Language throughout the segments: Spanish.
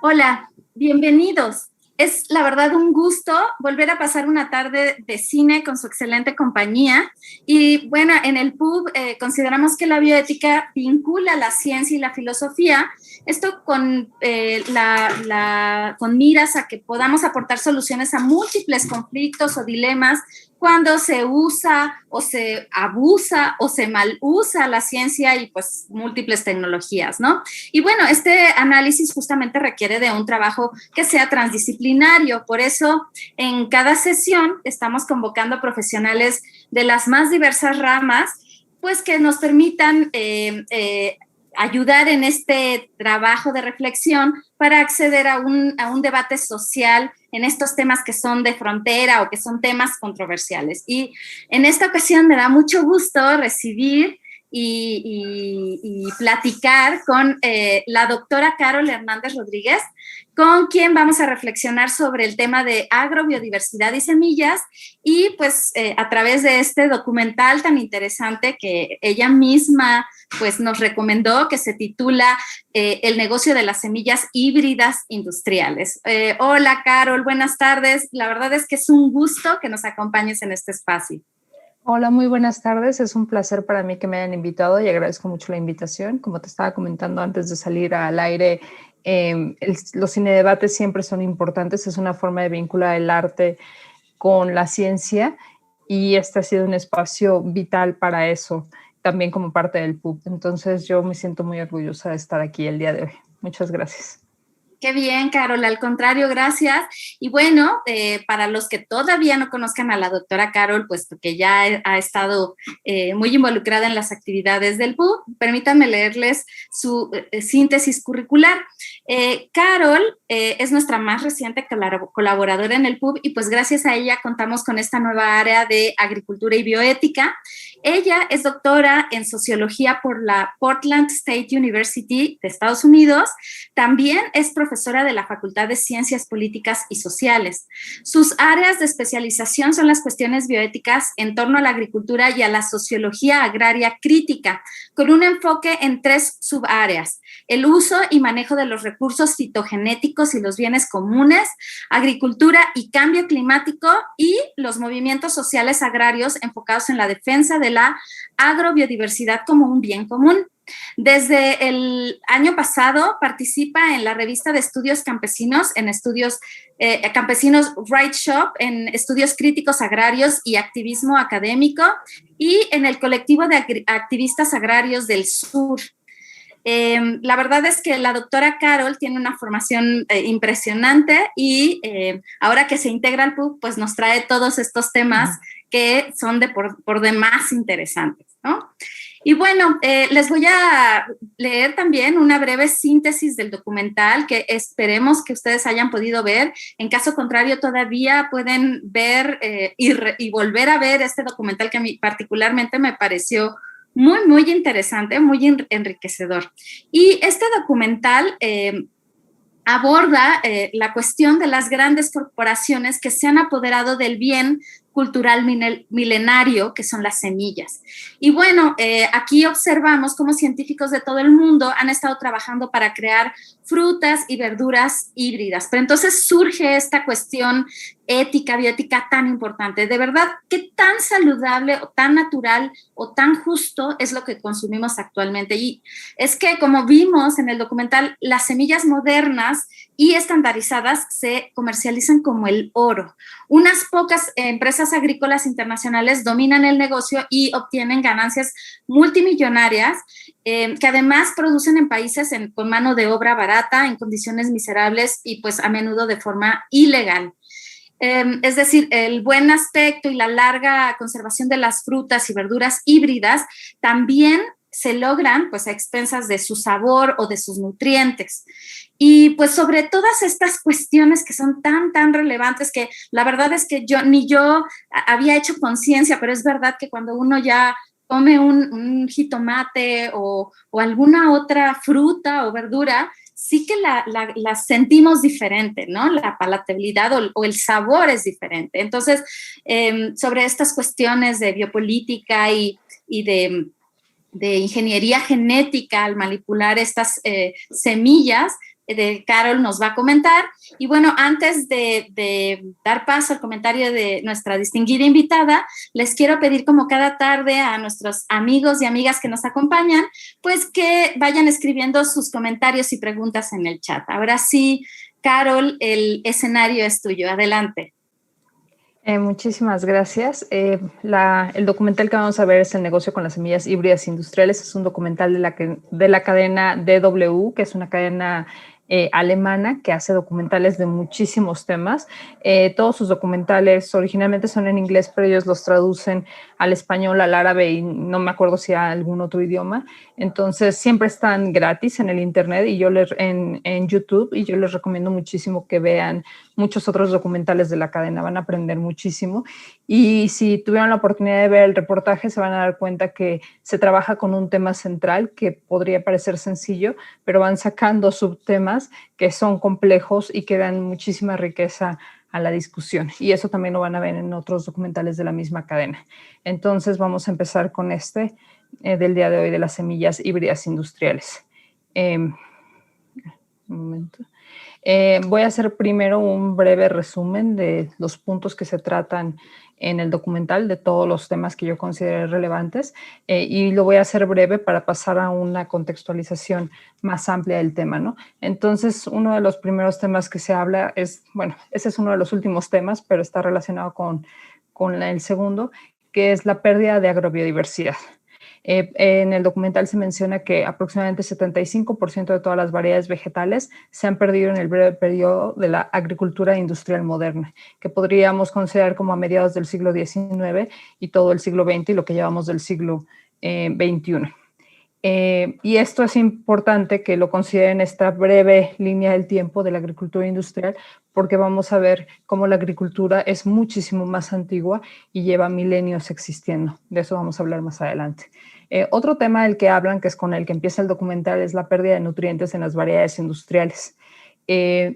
Hola, bienvenidos. Es la verdad un gusto volver a pasar una tarde de cine con su excelente compañía. Y bueno, en el PUB consideramos que la bioética vincula la ciencia y la filosofía, esto con miras a que podamos aportar soluciones a múltiples conflictos o dilemas cuando se usa o se abusa o se mal usa la ciencia y pues múltiples tecnologías, ¿no? Y bueno, este análisis justamente requiere de un trabajo que sea transdisciplinario. Por eso, en cada sesión estamos convocando profesionales de las más diversas ramas, pues que nos permitan ayudar en este trabajo de reflexión para acceder a un debate social en estos temas que son de frontera o que son temas controversiales. Y en esta ocasión me da mucho gusto recibir y platicar con la doctora Carol Hernández Rodríguez, con quien vamos a reflexionar sobre el tema de agrobiodiversidad y semillas, y pues a través de este documental tan interesante que ella misma pues nos recomendó, que se titula El negocio de las semillas híbridas industriales. Hola Carol, buenas tardes. La verdad es que es un gusto que nos acompañes en este espacio. Hola, muy buenas tardes. Es un placer para mí que me hayan invitado y agradezco mucho la invitación. Como te estaba comentando antes de salir al aire, los cinedebates siempre son importantes. Es una forma de vincular el arte con la ciencia y este ha sido un espacio vital para eso, también como parte del PUB. Entonces yo me siento muy orgullosa de estar aquí el día de hoy. Muchas gracias. Qué bien, Carol, al contrario, gracias. Y bueno, para los que todavía no conozcan a la doctora Carol, pues que ya ha estado muy involucrada en las actividades del PUB, permítanme leerles su síntesis curricular. Carol es nuestra más reciente colaboradora en el PUB y pues gracias a ella contamos con esta nueva área de agricultura y bioética. Ella es doctora en sociología por la Portland State University de Estados Unidos. También es profesora de la Facultad de Ciencias Políticas y Sociales. Sus áreas de especialización son las cuestiones bioéticas en torno a la agricultura y a la sociología agraria crítica, con un enfoque en 3 subáreas: el uso y manejo de los recursos fitogenéticos y los bienes comunes, agricultura y cambio climático, y los movimientos sociales agrarios enfocados en la defensa de la agrobiodiversidad como un bien común. Desde el año pasado participa en la revista de estudios campesinos, en estudios campesinos Right Shop, en estudios críticos agrarios y activismo académico, y en el colectivo de activistas agrarios del sur. La verdad es que la doctora Carol tiene una formación impresionante y ahora que se integra al PUB, pues nos trae todos estos temas que son por demás interesantes, ¿no? Y bueno, les voy a leer también una breve síntesis del documental que esperemos que ustedes hayan podido ver. En caso contrario, todavía pueden ver y volver a ver este documental que a mí particularmente me pareció muy, muy interesante, muy enriquecedor. Y este documental aborda la cuestión de las grandes corporaciones que se han apoderado del bien cultural milenario, que son las semillas. Y bueno, aquí observamos cómo científicos de todo el mundo han estado trabajando para crear frutas y verduras híbridas. Pero entonces surge esta cuestión ética, bioética tan importante. De verdad, ¿qué tan saludable o tan natural o tan justo es lo que consumimos actualmente? Y es que, como vimos en el documental, las semillas modernas y estandarizadas se comercializan como el oro. Unas pocas empresas agrícolas internacionales dominan el negocio y obtienen ganancias multimillonarias, que además producen en países con mano de obra barata, en condiciones miserables y pues a menudo de forma ilegal. Es decir, el buen aspecto y la larga conservación de las frutas y verduras híbridas también se logran pues a expensas de su sabor o de sus nutrientes. Y pues sobre todas estas cuestiones que son tan relevantes, que la verdad es que ni yo había hecho conciencia, pero es verdad que cuando uno ya come un jitomate o alguna otra fruta o verdura, sí que la sentimos diferente, ¿no? La palatabilidad o el sabor es diferente. Entonces, sobre estas cuestiones de biopolítica y de ingeniería genética al manipular estas semillas, Carol nos va a comentar. Y bueno, antes de dar paso al comentario de nuestra distinguida invitada, les quiero pedir como cada tarde a nuestros amigos y amigas que nos acompañan, pues que vayan escribiendo sus comentarios y preguntas en el chat. Ahora sí, Carol, el escenario es tuyo. Adelante. Muchísimas gracias. El documental que vamos a ver es El negocio con las semillas híbridas industriales. Es un documental de la cadena DW, que es una cadena alemana que hace documentales de muchísimos temas. Todos sus documentales originalmente son en inglés, pero ellos los traducen al español, al árabe y no me acuerdo si a algún otro idioma. Entonces siempre están gratis en el internet y en YouTube, y yo les recomiendo muchísimo que vean muchos otros documentales de la cadena. Van a aprender muchísimo. Y si tuvieron la oportunidad de ver el reportaje, se van a dar cuenta que se trabaja con un tema central que podría parecer sencillo, pero van sacando subtemas que son complejos y que dan muchísima riqueza a la discusión. Y eso también lo van a ver en otros documentales de la misma cadena. Entonces vamos a empezar con del día de hoy, de las semillas híbridas industriales. Un momento. Voy a hacer primero un breve resumen de los puntos que se tratan en el documental, de todos los temas que yo considero relevantes, y lo voy a hacer breve para pasar a una contextualización más amplia del tema, ¿no? Entonces, uno de los primeros temas que se habla ese es uno de los últimos temas, pero está relacionado con el segundo, que es la pérdida de agrobiodiversidad. En el documental se menciona que aproximadamente 75% de todas las variedades vegetales se han perdido en el breve periodo de la agricultura industrial moderna, que podríamos considerar como a mediados del siglo XIX y todo el siglo XX y lo que llevamos del siglo XXI. Y esto es importante que lo consideren esta breve línea del tiempo de la agricultura industrial, porque vamos a ver cómo la agricultura es muchísimo más antigua y lleva milenios existiendo. De eso vamos a hablar más adelante. Otro tema del que hablan, que es con el que empieza el documental, es la pérdida de nutrientes en las variedades industriales.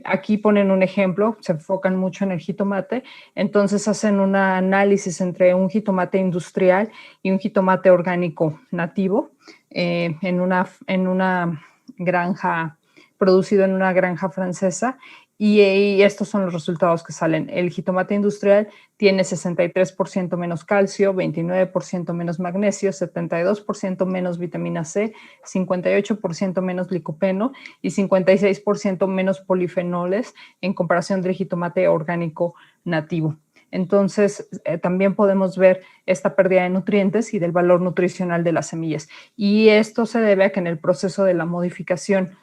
Aquí ponen un ejemplo, se enfocan mucho en el jitomate, entonces hacen un análisis entre un jitomate industrial y un jitomate orgánico nativo en una granja, producido en una granja francesa, y estos son los resultados que salen. El jitomate industrial tiene 63% menos calcio, 29% menos magnesio, 72% menos vitamina C, 58% menos licopeno y 56% menos polifenoles en comparación del jitomate orgánico nativo. Entonces, también podemos ver esta pérdida de nutrientes y del valor nutricional de las semillas. Y esto se debe a que en el proceso de la modificación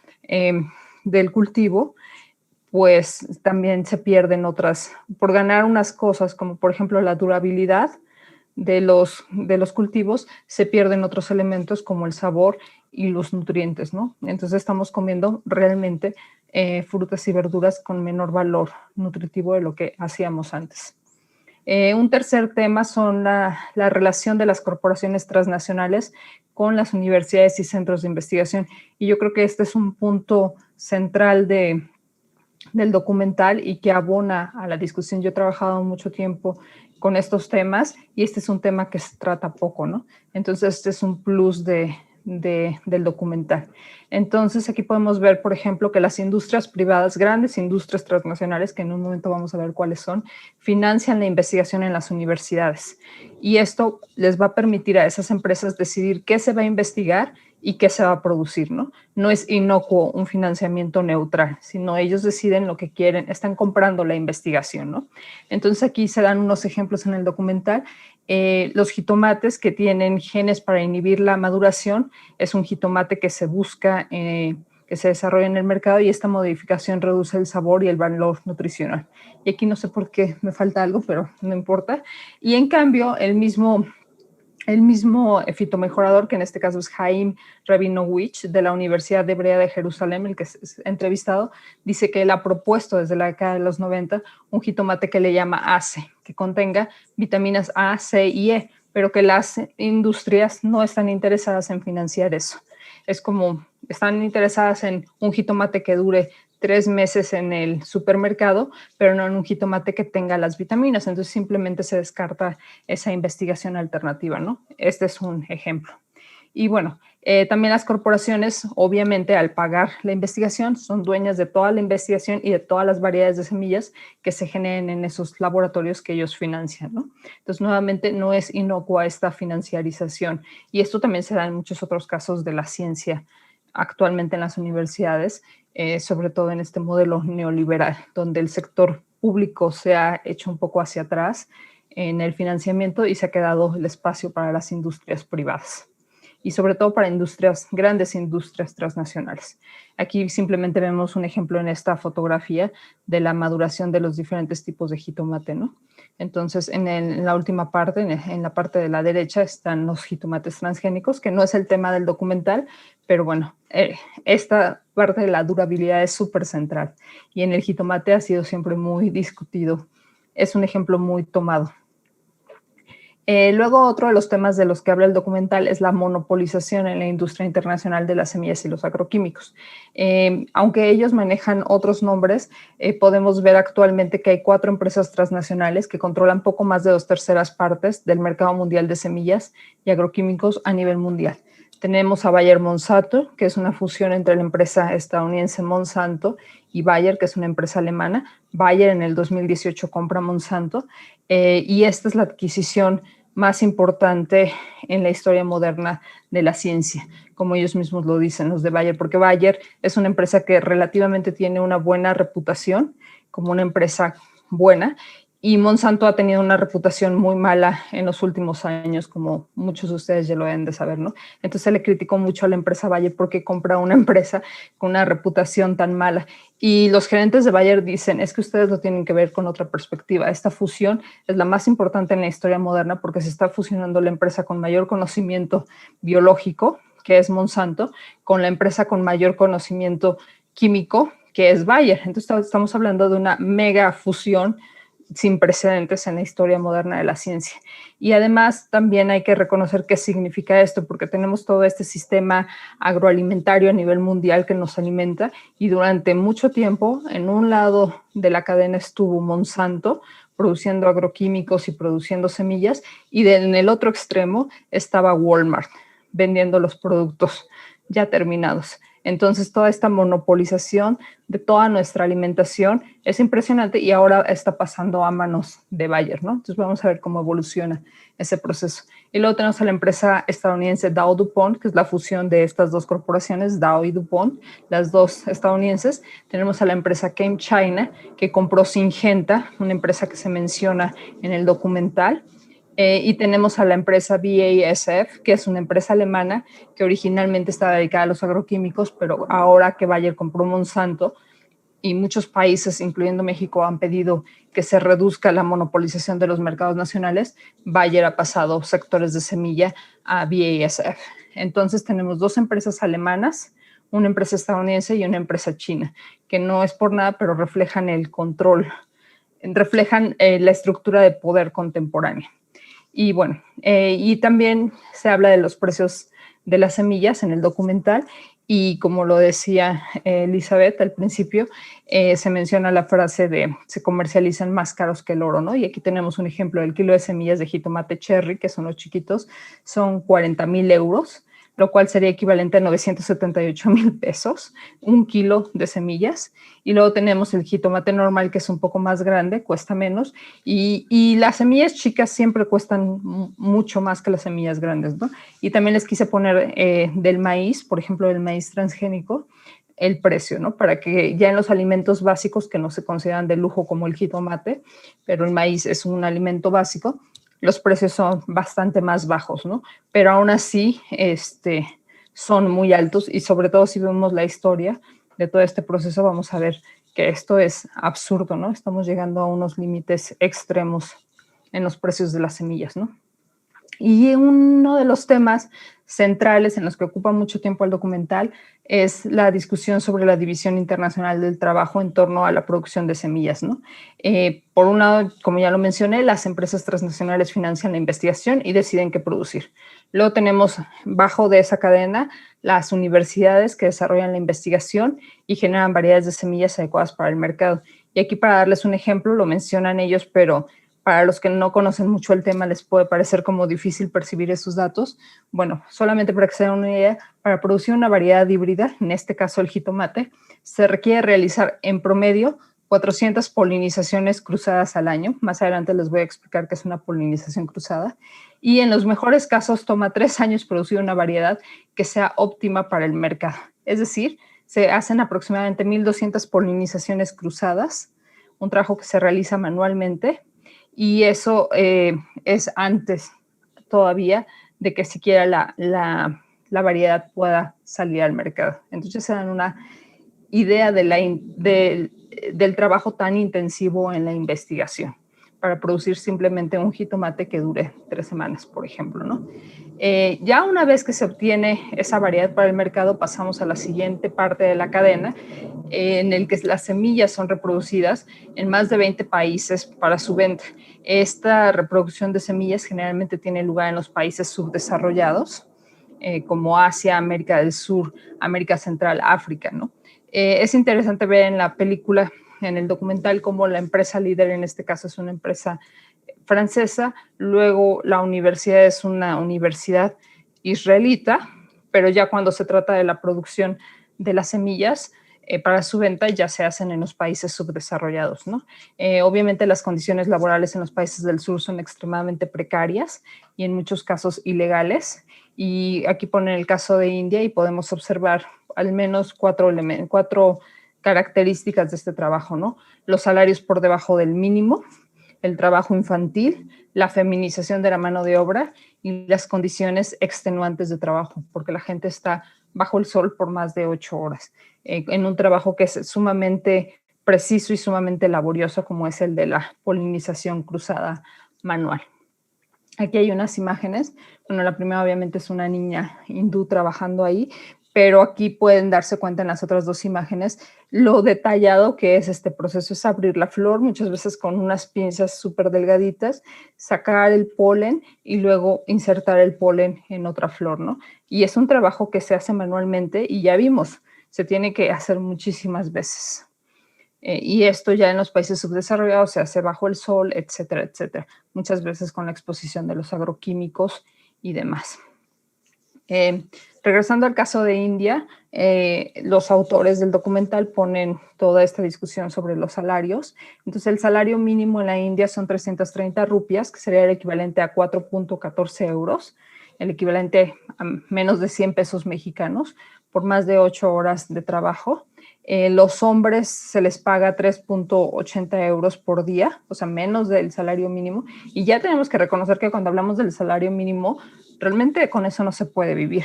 del cultivo, pues también se pierden otras, por ganar unas cosas como por ejemplo la durabilidad de los cultivos, se pierden otros elementos como el sabor y los nutrientes, ¿no? Entonces estamos comiendo realmente frutas y verduras con menor valor nutritivo de lo que hacíamos antes. Un tercer tema son la relación de las corporaciones transnacionales con las universidades y centros de investigación. Y yo creo que este es un punto central del documental y que abona a la discusión. Yo he trabajado mucho tiempo con estos temas y este es un tema que se trata poco, ¿no? Entonces, este es un plus del documental. Entonces, aquí podemos ver, por ejemplo, que las industrias privadas, grandes industrias transnacionales, que en un momento vamos a ver cuáles son, financian la investigación en las universidades. Y esto les va a permitir a esas empresas decidir qué se va a investigar y qué se va a producir, ¿no? No es inocuo un financiamiento neutral, sino ellos deciden lo que quieren, están comprando la investigación, ¿no? Entonces aquí se dan unos ejemplos en el documental. Los jitomates que tienen genes para inhibir la maduración es un jitomate que se busca, que se desarrolla en el mercado, y esta modificación reduce el sabor y el valor nutricional. Y aquí no sé por qué me falta algo, pero no importa. Y en cambio, el mismo fitomejorador, que en este caso es Haim Rabinovich, de la Universidad Hebrea de Jerusalén, el que es entrevistado, dice que él ha propuesto desde la década de los 90 un jitomate que le llama ACE, que contenga vitaminas A, C y E, pero que las industrias no están interesadas en financiar eso. Es como, están interesadas en un jitomate que dure 3 meses en el supermercado, pero no en un jitomate que tenga las vitaminas. Entonces simplemente se descarta esa investigación alternativa, ¿no? Este es un ejemplo. Y bueno, También las corporaciones, obviamente, al pagar la investigación, son dueñas de toda la investigación y de todas las variedades de semillas que se generen en esos laboratorios que ellos financian, ¿no? Entonces, nuevamente, no es inocua esta financiarización. Y esto también se da en muchos otros casos de la ciencia actualmente en las universidades, sobre todo en este modelo neoliberal, donde el sector público se ha hecho un poco hacia atrás en el financiamiento y se ha quedado el espacio para las industrias privadas y sobre todo para industrias, grandes industrias transnacionales. Aquí simplemente vemos un ejemplo en esta fotografía de la maduración de los diferentes tipos de jitomate, ¿no? Entonces, en la última parte, en la parte de la derecha, están los jitomates transgénicos, que no es el tema del documental, pero bueno, esta parte de la durabilidad es súper central y en el jitomate ha sido siempre muy discutido. Es un ejemplo muy tomado. Luego, otro de los temas de los que habla el documental es la monopolización en la industria internacional de las semillas y los agroquímicos. Aunque ellos manejan otros nombres, podemos ver actualmente que hay 4 empresas transnacionales que controlan poco más de 2/3 partes del mercado mundial de semillas y agroquímicos a nivel mundial. Tenemos a Bayer Monsanto, que es una fusión entre la empresa estadounidense Monsanto y Bayer, que es una empresa alemana. Bayer en el 2018 compra Monsanto y esta es la adquisición más importante en la historia moderna de la ciencia, como ellos mismos lo dicen, los de Bayer, porque Bayer es una empresa que relativamente tiene una buena reputación, como una empresa buena, y Monsanto ha tenido una reputación muy mala en los últimos años, como muchos de ustedes ya lo deben de saber, ¿no? Entonces se le criticó mucho a la empresa Bayer porque compra una empresa con una reputación tan mala. Y los gerentes de Bayer dicen, es que ustedes lo tienen que ver con otra perspectiva. Esta fusión es la más importante en la historia moderna porque se está fusionando la empresa con mayor conocimiento biológico, que es Monsanto, con la empresa con mayor conocimiento químico, que es Bayer. Entonces estamos hablando de una mega fusión sin precedentes en la historia moderna de la ciencia. Y además también hay que reconocer qué significa esto, porque tenemos todo este sistema agroalimentario a nivel mundial que nos alimenta y durante mucho tiempo en un lado de la cadena estuvo Monsanto produciendo agroquímicos y produciendo semillas y en el otro extremo estaba Walmart vendiendo los productos ya terminados. Entonces, toda esta monopolización de toda nuestra alimentación es impresionante y ahora está pasando a manos de Bayer, ¿no? Entonces, vamos a ver cómo evoluciona ese proceso. Y luego tenemos a la empresa estadounidense Dow-DuPont, que es la fusión de estas dos corporaciones, Dow y DuPont, las dos estadounidenses. Tenemos a la empresa ChemChina, que compró Syngenta, una empresa que se menciona en el documental. Y tenemos a la empresa BASF, que es una empresa alemana que originalmente estaba dedicada a los agroquímicos, pero ahora que Bayer compró Monsanto y muchos países, incluyendo México, han pedido que se reduzca la monopolización de los mercados nacionales, Bayer ha pasado sectores de semilla a BASF. Entonces tenemos 2 empresas alemanas, una empresa estadounidense y una empresa china, que no es por nada, pero reflejan el control, reflejan la estructura de poder contemporánea. Y bueno, y también se habla de los precios de las semillas en el documental y como lo decía Elizabeth al principio, se menciona la frase de se comercializan más caros que el oro, ¿no? Y aquí tenemos un ejemplo del kilo de semillas de jitomate cherry, que son los chiquitos, son 40,000 euros, lo cual sería equivalente a 978,000 pesos, un kilo de semillas. Y luego tenemos el jitomate normal, que es un poco más grande, cuesta menos. Y las semillas chicas siempre cuestan mucho más que las semillas grandes, ¿no? Y también les quise poner del maíz, por ejemplo, del maíz transgénico, el precio, ¿no? Para que ya en los alimentos básicos que no se consideran de lujo como el jitomate, pero el maíz es un alimento básico, los precios son bastante más bajos, ¿no? Pero aún así son muy altos y sobre todo si vemos la historia de todo este proceso vamos a ver que esto es absurdo, ¿no? Estamos llegando a unos límites extremos en los precios de las semillas, ¿no? Y uno de los temas centrales en los que ocupa mucho tiempo el documental es la discusión sobre la división internacional del trabajo en torno a la producción de semillas, ¿no? Por un lado, como ya lo mencioné, las empresas transnacionales financian la investigación y deciden qué producir. Luego tenemos bajo de esa cadena las universidades que desarrollan la investigación y generan variedades de semillas adecuadas para el mercado. Y aquí para darles un ejemplo, lo mencionan ellos, pero Para los que no conocen mucho el tema les puede parecer como difícil percibir esos datos. Bueno, solamente para que se den una idea, para producir una variedad híbrida, en este caso el jitomate, se requiere realizar en promedio 400 polinizaciones cruzadas al año. Más adelante les voy a explicar qué es una polinización cruzada. Y en los mejores casos toma 3 años producir una variedad que sea óptima para el mercado. Es decir, se hacen aproximadamente 1,200 polinizaciones cruzadas, un trabajo que se realiza manualmente, y eso es antes todavía de que siquiera la variedad pueda salir al mercado. Entonces se dan una idea del trabajo tan intensivo en la investigación para producir simplemente un jitomate que dure 3 semanas, por ejemplo, ¿no? Ya una vez que se obtiene esa variedad para el mercado, pasamos a la siguiente parte de la cadena, en el que las semillas son reproducidas en más de 20 países para su venta. Esta reproducción de semillas generalmente tiene lugar en los países subdesarrollados, como Asia, América del Sur, América Central, África, ¿no? Es interesante ver en la película, en el documental, cómo la empresa líder, en este caso es una empresa francesa, luego la universidad es una universidad israelita, pero ya cuando se trata de la producción de las semillas, para su venta ya se hacen en los países subdesarrollados, ¿no? Obviamente las condiciones laborales en los países del sur son extremadamente precarias y en muchos casos ilegales. Y aquí ponen el caso de India y podemos observar al menos cuatro características de este trabajo, ¿no? Los salarios por debajo del mínimo, el trabajo infantil, la feminización de la mano de obra y las condiciones extenuantes de trabajo, porque la gente está bajo el sol por más de 8 horas, en un trabajo que es sumamente preciso y sumamente laborioso, como es el de la polinización cruzada manual. Aquí hay unas imágenes. Bueno, la primera obviamente es una niña hindú trabajando ahí, pero aquí pueden darse cuenta en las otras 2 imágenes lo detallado que es este proceso. Es abrir la flor, muchas veces con unas pinzas súper delgaditas, sacar el polen y luego insertar el polen en otra flor, ¿no? Y es un trabajo que se hace manualmente y ya vimos, se tiene que hacer muchísimas veces. Y esto ya en los países subdesarrollados se hace bajo el sol, etcétera, etcétera. Muchas veces con la exposición de los agroquímicos y demás. Regresando al caso de India, los autores del documental ponen toda esta discusión sobre los salarios. Entonces, el salario mínimo en la India son 330 rupias, que sería el equivalente a 4.14 euros, el equivalente a menos de 100 pesos mexicanos, por más de 8 horas de trabajo. Los hombres se les paga 3.80 euros por día, o sea, menos del salario mínimo. Y ya tenemos que reconocer que cuando hablamos del salario mínimo, realmente con eso no se puede vivir.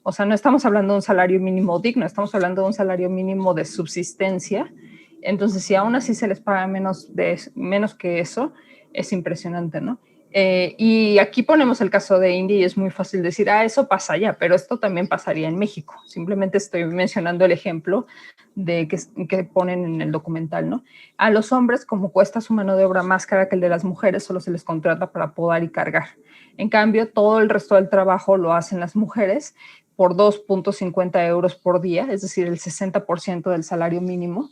O sea, no estamos hablando de un salario mínimo digno, estamos hablando de un salario mínimo de subsistencia. Entonces, si aún así se les paga menos que eso, es impresionante, ¿no? Y aquí ponemos el caso de India y es muy fácil decir, eso pasa allá, pero esto también pasaría en México. Simplemente estoy mencionando el ejemplo de que ponen en el documental, ¿no? A los hombres, como cuesta su mano de obra más cara que el de las mujeres, solo se les contrata para podar y cargar. En cambio, todo el resto del trabajo lo hacen las mujeres por 2.50 euros por día, es decir, el 60% del salario mínimo.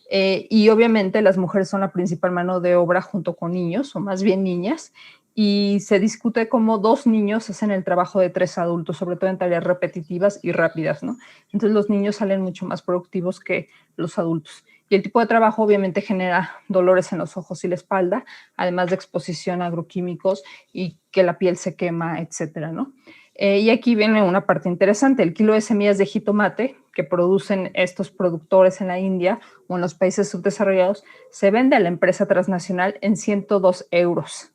Y obviamente las mujeres son la principal mano de obra junto con niños, o más bien niñas, y se discute cómo 2 niños hacen el trabajo de 3 adultos, sobre todo en tareas repetitivas y rápidas, ¿no? Entonces los niños salen mucho más productivos que los adultos. Y el tipo de trabajo obviamente genera dolores en los ojos y la espalda, además de exposición a agroquímicos y que la piel se quema, etcétera, ¿no? Y aquí viene una parte interesante. El kilo de semillas de jitomate que producen estos productores en la India o en los países subdesarrollados se vende a la empresa transnacional en 102 euros.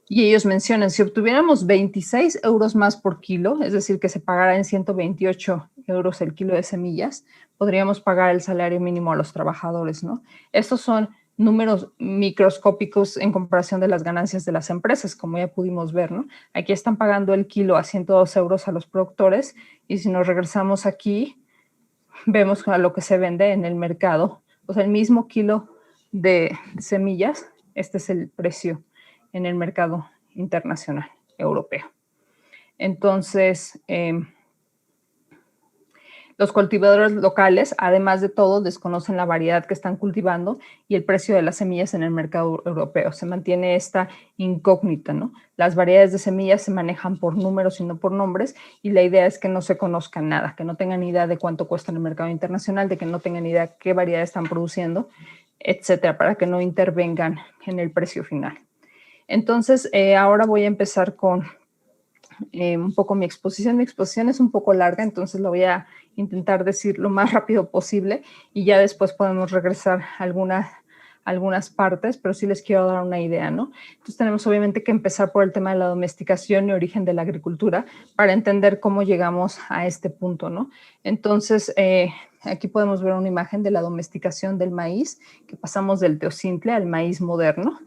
Y ellos mencionan, si obtuviéramos 26 euros más por kilo, es decir, que se pagara en 128 euros el kilo de semillas, podríamos pagar el salario mínimo a los trabajadores, ¿no? Estos son números microscópicos en comparación de las ganancias de las empresas, como ya pudimos ver, ¿no? Aquí están pagando el kilo a 102 euros a los productores y si nos regresamos aquí, vemos a lo que se vende en el mercado. O sea, el mismo kilo de semillas, este es el precio en el mercado internacional europeo. Entonces, Los cultivadores locales, además de todo, desconocen la variedad que están cultivando y el precio de las semillas en el mercado europeo. Se mantiene esta incógnita, ¿no? Las variedades de semillas se manejan por números y no por nombres, y la idea es que no se conozca nada, que no tengan idea de cuánto cuesta en el mercado internacional, de que no tengan idea qué variedad están produciendo, etcétera, para que no intervengan en el precio final. Entonces, ahora voy a empezar con un poco mi exposición. Mi exposición es un poco larga, entonces lo voy a intentar decir lo más rápido posible y ya después podemos regresar a algunas partes, pero sí les quiero dar una idea, ¿no? Entonces tenemos obviamente que empezar por el tema de la domesticación y origen de la agricultura para entender cómo llegamos a este punto, ¿no? Entonces, aquí podemos ver una imagen de la domesticación del maíz, que pasamos del teocintle al maíz moderno.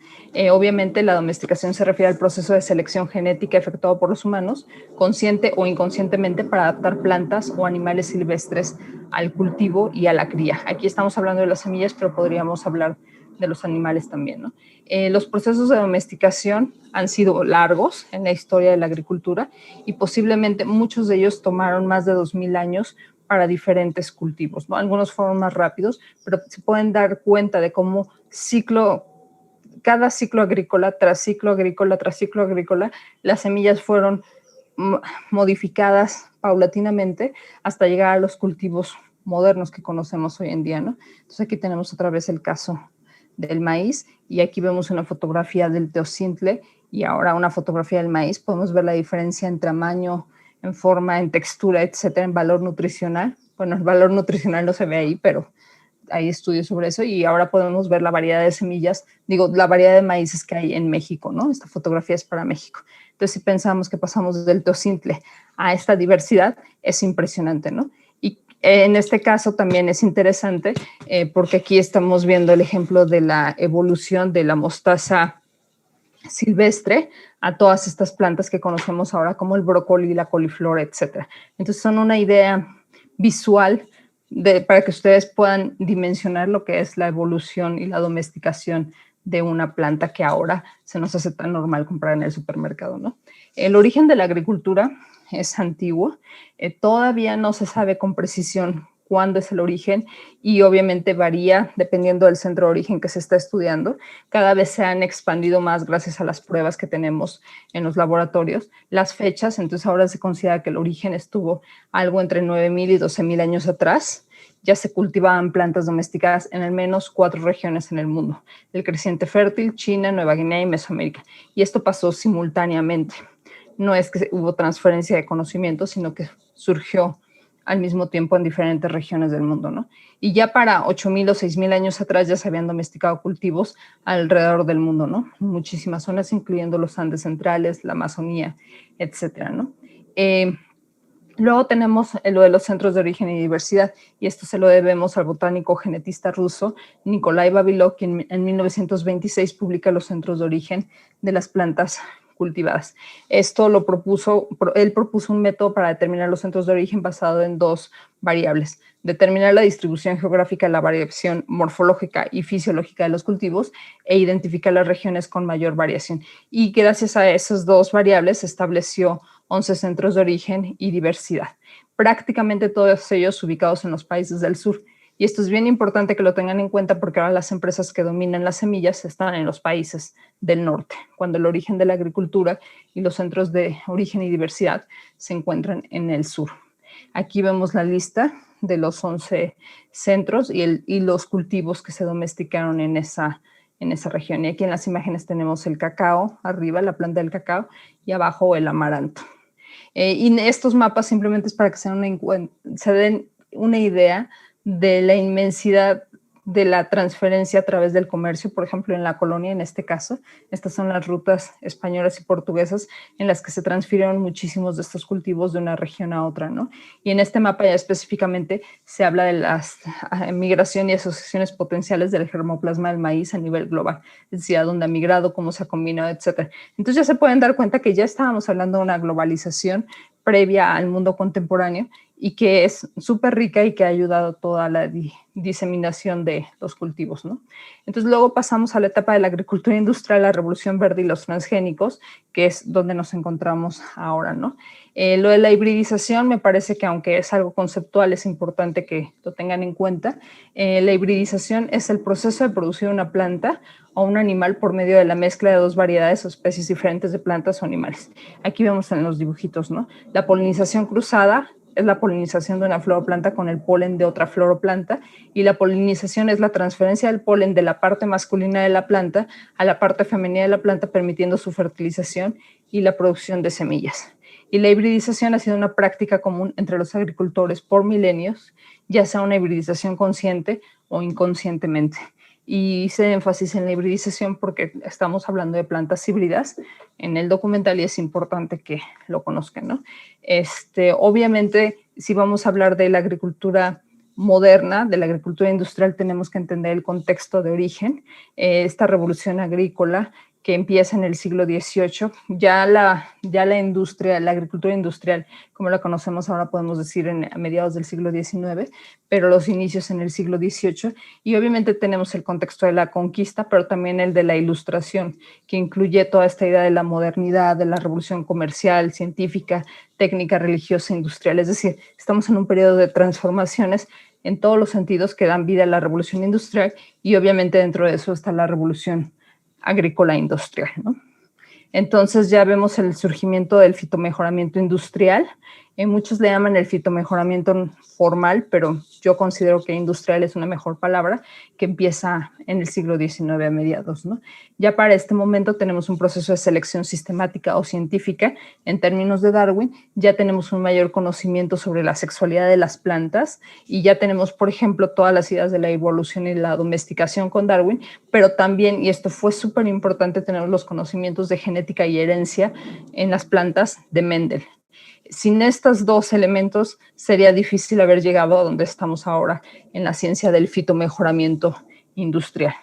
Obviamente la domesticación se refiere al proceso de selección genética efectuado por los humanos, consciente o inconscientemente, para adaptar plantas o animales silvestres al cultivo y a la cría. Aquí estamos hablando de las semillas, pero podríamos hablar de los animales también, ¿no? Los procesos de domesticación han sido largos en la historia de la agricultura y posiblemente muchos de ellos tomaron más de 2000 años para diferentes cultivos, ¿no? Algunos fueron más rápidos, pero se pueden dar cuenta de cómo cada ciclo agrícola tras ciclo agrícola tras ciclo agrícola, las semillas fueron modificadas paulatinamente hasta llegar a los cultivos modernos que conocemos hoy en día, ¿no? Entonces aquí tenemos otra vez el caso del maíz y aquí vemos una fotografía del teocintle y ahora una fotografía del maíz. Podemos ver la diferencia en tamaño, en forma, en textura, etcétera, en valor nutricional. Bueno, el valor nutricional no se ve ahí, pero hay estudios sobre eso y ahora podemos ver la variedad de semillas, la variedad de maíces que hay en México, ¿no? Esta fotografía es para México. Entonces, si pensamos que pasamos del teocintle a esta diversidad, es impresionante, ¿no? Y en este caso también es interesante porque aquí estamos viendo el ejemplo de la evolución de la mostaza silvestre a todas estas plantas que conocemos ahora como el brócoli, la coliflor, etcétera. Entonces son una idea visual para que ustedes puedan dimensionar lo que es la evolución y la domesticación de una planta que ahora se nos hace tan normal comprar en el supermercado, ¿no? El origen de la agricultura es antiguo, todavía no se sabe con precisión cuándo es el origen y obviamente varía dependiendo del centro de origen que se está estudiando. Cada vez se han expandido más gracias a las pruebas que tenemos en los laboratorios. Las fechas, entonces ahora se considera que el origen estuvo algo entre 9000 y 12000 años atrás. Ya se cultivaban plantas domesticadas en al menos 4 regiones en el mundo: el creciente fértil, China, Nueva Guinea y Mesoamérica. Y esto pasó simultáneamente. No es que hubo transferencia de conocimiento, sino que surgió al mismo tiempo en diferentes regiones del mundo, ¿no? Y ya para 8000 o 6000 años atrás ya se habían domesticado cultivos alrededor del mundo, ¿no? Muchísimas zonas, incluyendo los Andes centrales, la Amazonía, etcétera, ¿no? Luego tenemos lo de los centros de origen y diversidad, y esto se lo debemos al botánico genetista ruso Nikolai Vavilov, quien en 1926 publica los centros de origen de las plantas cultivadas. Esto él propuso un método para determinar los centros de origen basado en 2 variables: determinar la distribución geográfica, la variación morfológica y fisiológica de los cultivos, e identificar las regiones con mayor variación. Y gracias a esas 2 variables se estableció 11 centros de origen y diversidad, prácticamente todos ellos ubicados en los países del sur. Y esto es bien importante que lo tengan en cuenta porque ahora las empresas que dominan las semillas están en los países del norte, cuando el origen de la agricultura y los centros de origen y diversidad se encuentran en el sur. Aquí vemos la lista de los 11 centros y los cultivos que se domesticaron en esa región. Y aquí en las imágenes tenemos el cacao, arriba la planta del cacao, y abajo el amaranto. Y estos mapas simplemente es para que se den una idea de la inmensidad de la transferencia a través del comercio. Por ejemplo, en la colonia, en este caso, estas son las rutas españolas y portuguesas en las que se transfirieron muchísimos de estos cultivos de una región a otra, ¿no? Y en este mapa ya específicamente se habla de la migración y asociaciones potenciales del germoplasma del maíz a nivel global, es decir, a dónde ha migrado, cómo se ha combinado, etcétera. Entonces ya se pueden dar cuenta que ya estábamos hablando de una globalización previa al mundo contemporáneo y que es súper rica y que ha ayudado a toda la diseminación de los cultivos, ¿no? Entonces luego pasamos a la etapa de la agricultura industrial, la revolución verde y los transgénicos, que es donde nos encontramos ahora, ¿no? Lo de la hibridización me parece que aunque es algo conceptual, es importante que lo tengan en cuenta. La hibridización es el proceso de producir una planta o un animal por medio de la mezcla de dos variedades o especies diferentes de plantas o animales. Aquí vemos en los dibujitos, ¿no? La polinización cruzada es la polinización de una floroplanta con el polen de otra floroplanta, y la polinización es la transferencia del polen de la parte masculina de la planta a la parte femenina de la planta, permitiendo su fertilización y la producción de semillas. Y la hibridización ha sido una práctica común entre los agricultores por milenios, ya sea una hibridización consciente o inconscientemente. Y hice énfasis en la hibridización porque estamos hablando de plantas híbridas en el documental y es importante que lo conozcan, ¿no? Obviamente, si vamos a hablar de la agricultura moderna, de la agricultura industrial, tenemos que entender el contexto de origen. Esta revolución agrícola que empieza en el siglo XVIII, ya la industria, la agricultura industrial, como la conocemos ahora, podemos decir a mediados del siglo XIX, pero los inicios en el siglo XVIII, y obviamente tenemos el contexto de la conquista, pero también el de la ilustración, que incluye toda esta idea de la modernidad, de la revolución comercial, científica, técnica, religiosa, industrial, es decir, estamos en un periodo de transformaciones en todos los sentidos que dan vida a la revolución industrial, y obviamente dentro de eso está la revolución agrícola industrial, ¿no? Entonces ya vemos el surgimiento del fitomejoramiento industrial. Muchos le llaman el fitomejoramiento formal, pero yo considero que industrial es una mejor palabra, que empieza en el siglo XIX a mediados, ¿no? Ya para este momento tenemos un proceso de selección sistemática o científica en términos de Darwin, ya tenemos un mayor conocimiento sobre la sexualidad de las plantas y ya tenemos, por ejemplo, todas las ideas de la evolución y la domesticación con Darwin, pero también, y esto fue súper importante, tener los conocimientos de genética y herencia en las plantas de Mendel. Sin estos dos elementos sería difícil haber llegado a donde estamos ahora en la ciencia del fitomejoramiento industrial.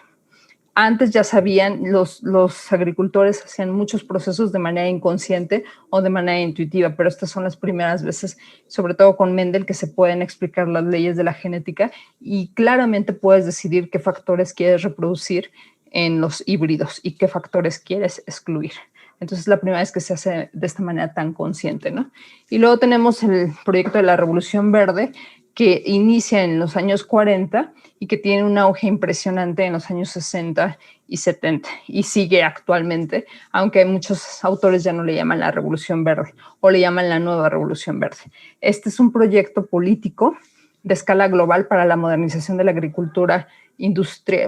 Antes ya sabían, los agricultores hacían muchos procesos de manera inconsciente o de manera intuitiva, pero estas son las primeras veces, sobre todo con Mendel, que se pueden explicar las leyes de la genética y claramente puedes decidir qué factores quieres reproducir en los híbridos y qué factores quieres excluir. Entonces, la primera vez que se hace de esta manera tan consciente, ¿no? Y luego tenemos el proyecto de la Revolución Verde, que inicia en los años 40 y que tiene un auge impresionante en los años 60 y 70 y sigue actualmente, aunque muchos autores ya no le llaman la Revolución Verde o le llaman la Nueva Revolución Verde. Este es un proyecto político de escala global para la modernización de la agricultura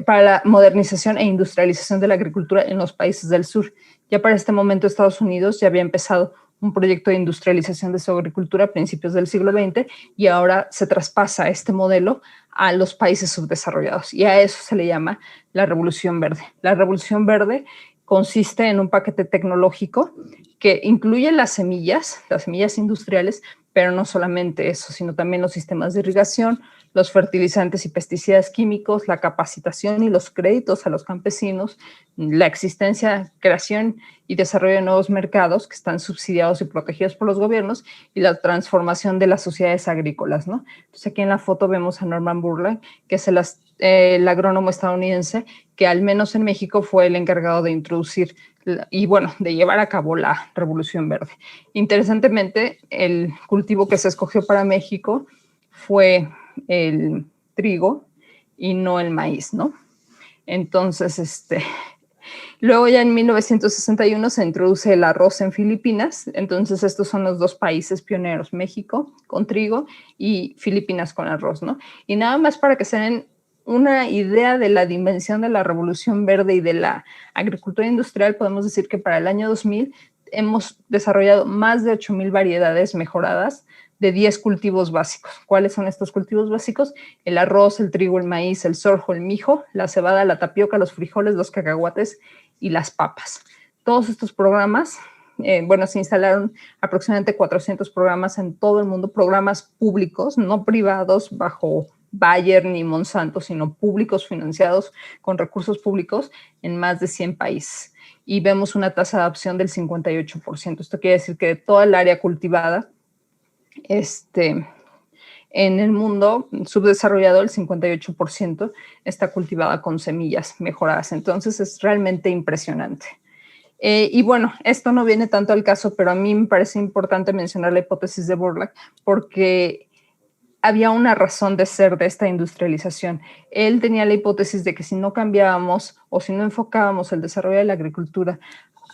para la modernización e industrialización de la agricultura en los países del sur. Ya para este momento Estados Unidos ya había empezado un proyecto de industrialización de su agricultura a principios del siglo XX y ahora se traspasa este modelo a los países subdesarrollados y a eso se le llama la Revolución Verde. La Revolución Verde consiste en un paquete tecnológico que incluye las semillas industriales, pero no solamente eso, sino también los sistemas de irrigación, los fertilizantes y pesticidas químicos, la capacitación y los créditos a los campesinos, la existencia, creación y desarrollo de nuevos mercados que están subsidiados y protegidos por los gobiernos y la transformación de las sociedades agrícolas, ¿no? Entonces aquí en la foto vemos a Norman Borlaug, que es el agrónomo estadounidense que al menos en México fue el encargado de introducir y bueno, de llevar a cabo la Revolución Verde. Interesantemente, el cultivo que se escogió para México fue el trigo y no el maíz, ¿no? Entonces, luego ya en 1961 se introduce el arroz en Filipinas, entonces estos son los dos países pioneros, México con trigo y Filipinas con arroz, ¿no? Y nada más para que se den una idea de la dimensión de la Revolución Verde y de la agricultura industrial, podemos decir que para el año 2000 hemos desarrollado más de 8,000 variedades mejoradas de 10 cultivos básicos. ¿Cuáles son estos cultivos básicos? El arroz, el trigo, el maíz, el sorgo, el mijo, la cebada, la tapioca, los frijoles, los cacahuates y las papas. Todos estos programas, se instalaron aproximadamente 400 programas en todo el mundo, programas públicos, no privados bajo Bayer ni Monsanto, sino públicos financiados con recursos públicos en más de 100 países. Y vemos una tasa de adopción del 58%. Esto quiere decir que de toda el área cultivada, En el mundo subdesarrollado, el 58% está cultivada con semillas mejoradas. Entonces, es realmente impresionante. Y bueno, esto no viene tanto al caso, pero a mí me parece importante mencionar la hipótesis de Borlaug porque había una razón de ser de esta industrialización. Él tenía la hipótesis de que si no cambiábamos o si no enfocábamos el desarrollo de la agricultura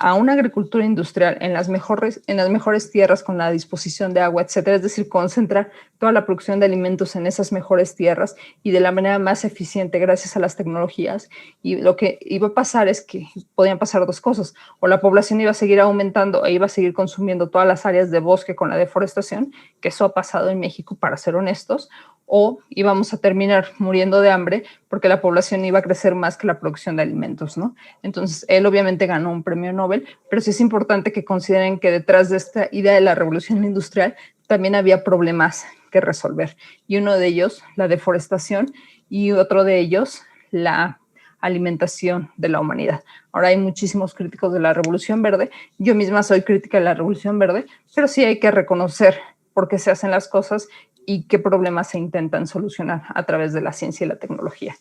a una agricultura industrial en las mejores tierras con la disposición de agua, etcétera, es decir, concentrar toda la producción de alimentos en esas mejores tierras y de la manera más eficiente gracias a las tecnologías. Y lo que iba a pasar es que podían pasar dos cosas: o la población iba a seguir aumentando e iba a seguir consumiendo todas las áreas de bosque con la deforestación, que eso ha pasado en México, para ser honestos, o íbamos a terminar muriendo de hambre porque la población iba a crecer más que la producción de alimentos, ¿no? Entonces, él obviamente ganó un premio Nobel, pero sí es importante que consideren que detrás de esta idea de la revolución industrial también había problemas que resolver. Y uno de ellos, la deforestación, y otro de ellos, la alimentación de la humanidad. Ahora hay muchísimos críticos de la Revolución Verde. Yo misma soy crítica de la Revolución Verde, pero sí hay que reconocer por qué se hacen las cosas y qué problemas se intentan solucionar a través de la ciencia y la tecnología.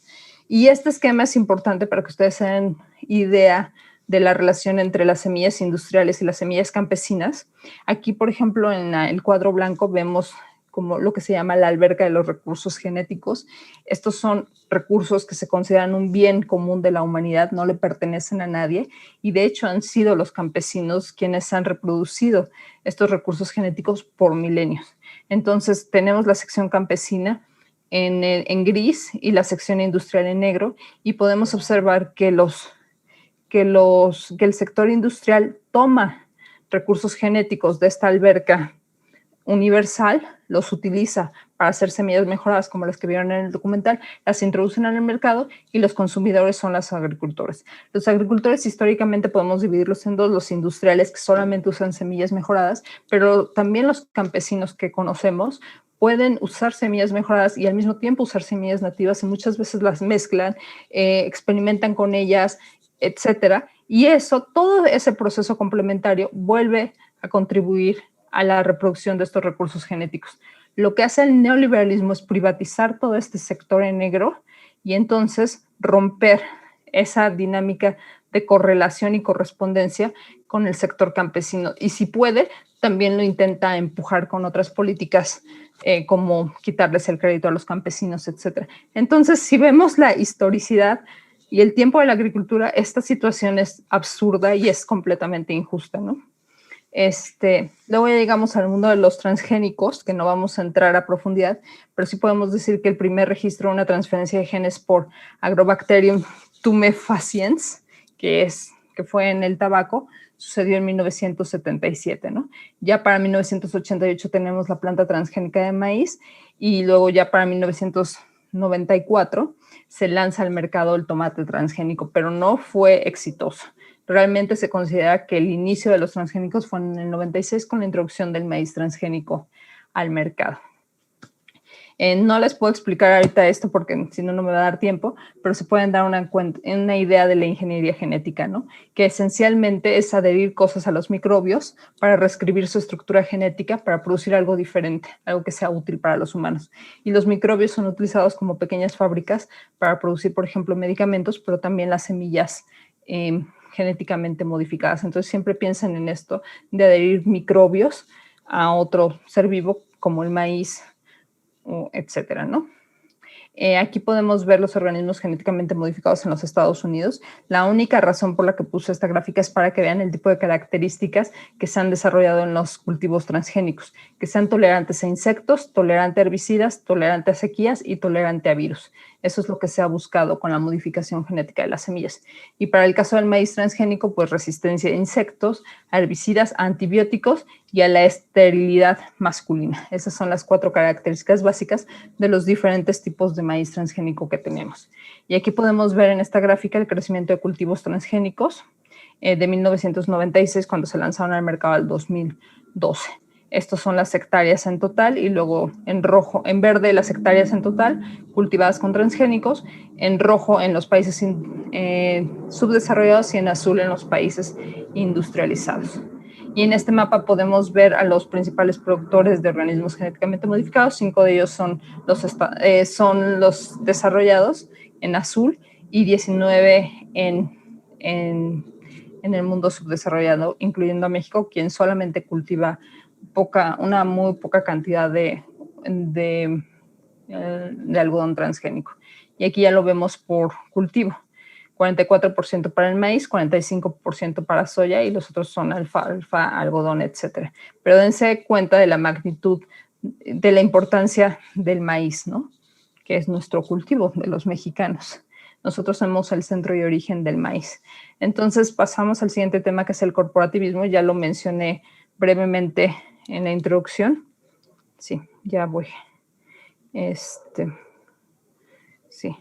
Y este esquema es importante para que ustedes se den idea de la relación entre las semillas industriales y las semillas campesinas. Aquí, por ejemplo, en el cuadro blanco vemos como lo que se llama la alberca de los recursos genéticos. Estos son recursos que se consideran un bien común de la humanidad, no le pertenecen a nadie, y de hecho han sido los campesinos quienes han reproducido estos recursos genéticos por milenios. Entonces tenemos la sección campesina en gris y la sección industrial en negro, y podemos observar que el sector industrial toma recursos genéticos de esta alberca universal, los utiliza para hacer semillas mejoradas como las que vieron en el documental, las introducen en el mercado y los consumidores son los agricultores. Los agricultores históricamente podemos dividirlos en dos: los industriales, que solamente usan semillas mejoradas, pero también los campesinos que conocemos pueden usar semillas mejoradas y al mismo tiempo usar semillas nativas, y muchas veces las mezclan, experimentan con ellas, etcétera. Y eso, todo ese proceso complementario vuelve a contribuir a la reproducción de estos recursos genéticos. Lo que hace el neoliberalismo es privatizar todo este sector en negro y entonces romper esa dinámica de correlación y correspondencia con el sector campesino. Y si puede, también lo intenta empujar con otras políticas, como quitarles el crédito a los campesinos, etc. Entonces, si vemos la historicidad y el tiempo de la agricultura, esta situación es absurda y es completamente injusta, ¿no? Luego ya llegamos al mundo de los transgénicos, que no vamos a entrar a profundidad, pero sí podemos decir que el primer registro de una transferencia de genes por Agrobacterium tumefaciens, que fue en el tabaco, sucedió en 1977, ¿no? Ya para 1988 tenemos la planta transgénica de maíz, y luego ya para 1994 se lanza al mercado el tomate transgénico, pero no fue exitoso. Realmente se considera que el inicio de los transgénicos fue en el 96 con la introducción del maíz transgénico al mercado. No les puedo explicar ahorita esto porque si no, no me va a dar tiempo, pero se pueden dar una idea de la ingeniería genética, ¿no? Que esencialmente es adherir cosas a los microbios para reescribir su estructura genética para producir algo diferente, algo que sea útil para los humanos. Y los microbios son utilizados como pequeñas fábricas para producir, por ejemplo, medicamentos, pero también las semillas genéticamente modificadas. Entonces siempre piensen en esto de adherir microbios a otro ser vivo como el maíz, etcétera, ¿no? Aquí podemos ver los organismos genéticamente modificados en los Estados Unidos. La única razón por la que puse esta gráfica es para que vean el tipo de características que se han desarrollado en los cultivos transgénicos, que sean tolerantes a insectos, tolerantes a herbicidas, tolerantes a sequías y tolerantes a virus. Eso es lo que se ha buscado con la modificación genética de las semillas. Y para el caso del maíz transgénico, pues resistencia a insectos, a herbicidas, a antibióticos y a la esterilidad masculina. Esas son las 4 características básicas de los diferentes tipos de maíz transgénico que tenemos. Y aquí podemos ver en esta gráfica el crecimiento de cultivos transgénicos de 1996, cuando se lanzaron al mercado, al 2012. Estos son las hectáreas en total, y luego en rojo, en verde las hectáreas en total cultivadas con transgénicos, en rojo en los países subdesarrollados y en azul en los países industrializados. Y en este mapa podemos ver a los principales productores de organismos genéticamente modificados. 5 de ellos son los desarrollados en azul y 19 en el mundo subdesarrollado, incluyendo a México, quien solamente cultiva una muy poca cantidad de algodón transgénico. Y aquí ya lo vemos por cultivo. 44% para el maíz, 45% para soya y los otros son alfalfa, algodón, etc. Pero dense cuenta de la magnitud, de la importancia del maíz, ¿no? Que es nuestro cultivo de los mexicanos. Nosotros somos el centro y origen del maíz. Entonces pasamos al siguiente tema, que es el corporativismo. Ya lo mencioné brevemente en la introducción. Sí, ya voy. Sí,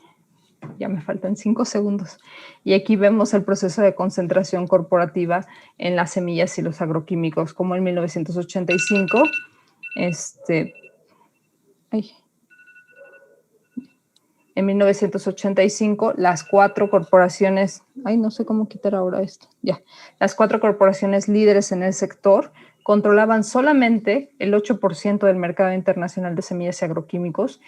ya me faltan 5 segundos. Y aquí vemos el proceso de concentración corporativa en las semillas y los agroquímicos, como en 1985, en 1985, las 4 corporaciones, no sé cómo quitar ahora esto, las 4 corporaciones líderes en el sector controlaban solamente el 8% del mercado internacional de semillas y agroquímicos.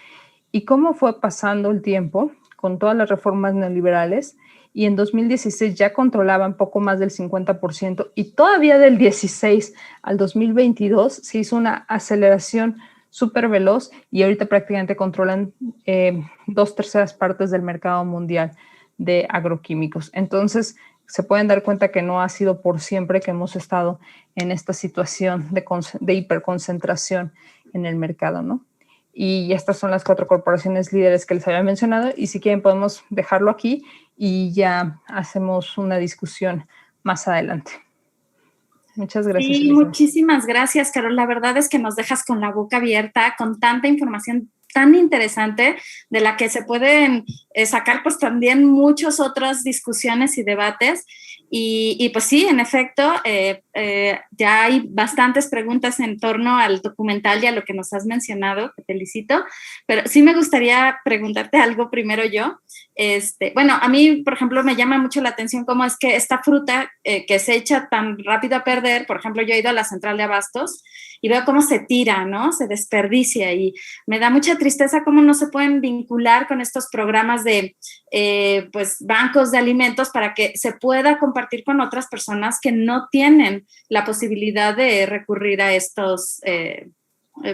Y cómo fue pasando el tiempo con todas las reformas neoliberales, y en 2016 ya controlaban poco más del 50%, y todavía del 16 al 2022 se hizo una aceleración súper veloz, y ahorita prácticamente controlan 2/3 partes del mercado mundial de agroquímicos. Entonces, se pueden dar cuenta que no ha sido por siempre que hemos estado en esta situación de hiperconcentración en el mercado, ¿no? Y estas son las 4 corporaciones líderes que les había mencionado, y si quieren podemos dejarlo aquí y ya hacemos una discusión más adelante. Muchas gracias. Sí, muchísimas gracias, Carol. La verdad es que nos dejas con la boca abierta, con tanta información tan interesante de la que se pueden sacar pues también muchas otras discusiones y debates. Y pues sí, en efecto, ya hay bastantes preguntas en torno al documental y a lo que nos has mencionado, te felicito, pero sí me gustaría preguntarte algo primero yo. Bueno, a mí, por ejemplo, me llama mucho la atención cómo es que esta fruta que se echa tan rápido a perder, por ejemplo, yo he ido a la central de abastos y veo cómo se tira, ¿no? Se desperdicia, y me da mucha tristeza cómo no se pueden vincular con estos programas de pues bancos de alimentos para que se pueda compartir con otras personas que no tienen la posibilidad de recurrir a estos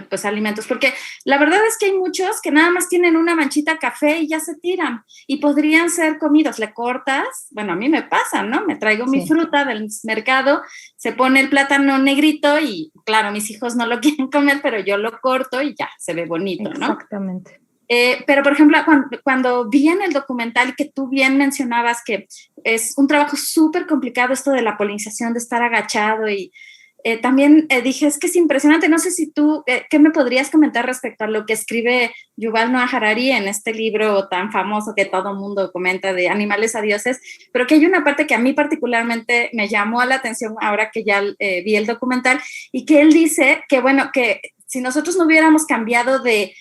pues alimentos, porque la verdad es que hay muchos que nada más tienen una manchita café y ya se tiran y podrían ser comidos. Le cortas, bueno, a mí me pasa, ¿no? Me traigo mi fruta del mercado, se pone el plátano negrito y claro, mis hijos no lo quieren comer, pero yo lo corto y ya, se ve bonito, ¿no? Exactamente. Pero, por ejemplo, cuando vi en el documental que tú bien mencionabas que es un trabajo súper complicado esto de la polinización, de estar agachado, y también dije, es que es impresionante. No sé si tú, ¿qué me podrías comentar respecto a lo que escribe Yuval Noah Harari en este libro tan famoso que todo el mundo comenta de Animales a Dioses? Pero que hay una parte que a mí particularmente me llamó la atención ahora que ya vi el documental, y que él dice que, bueno, que si nosotros no hubiéramos cambiado de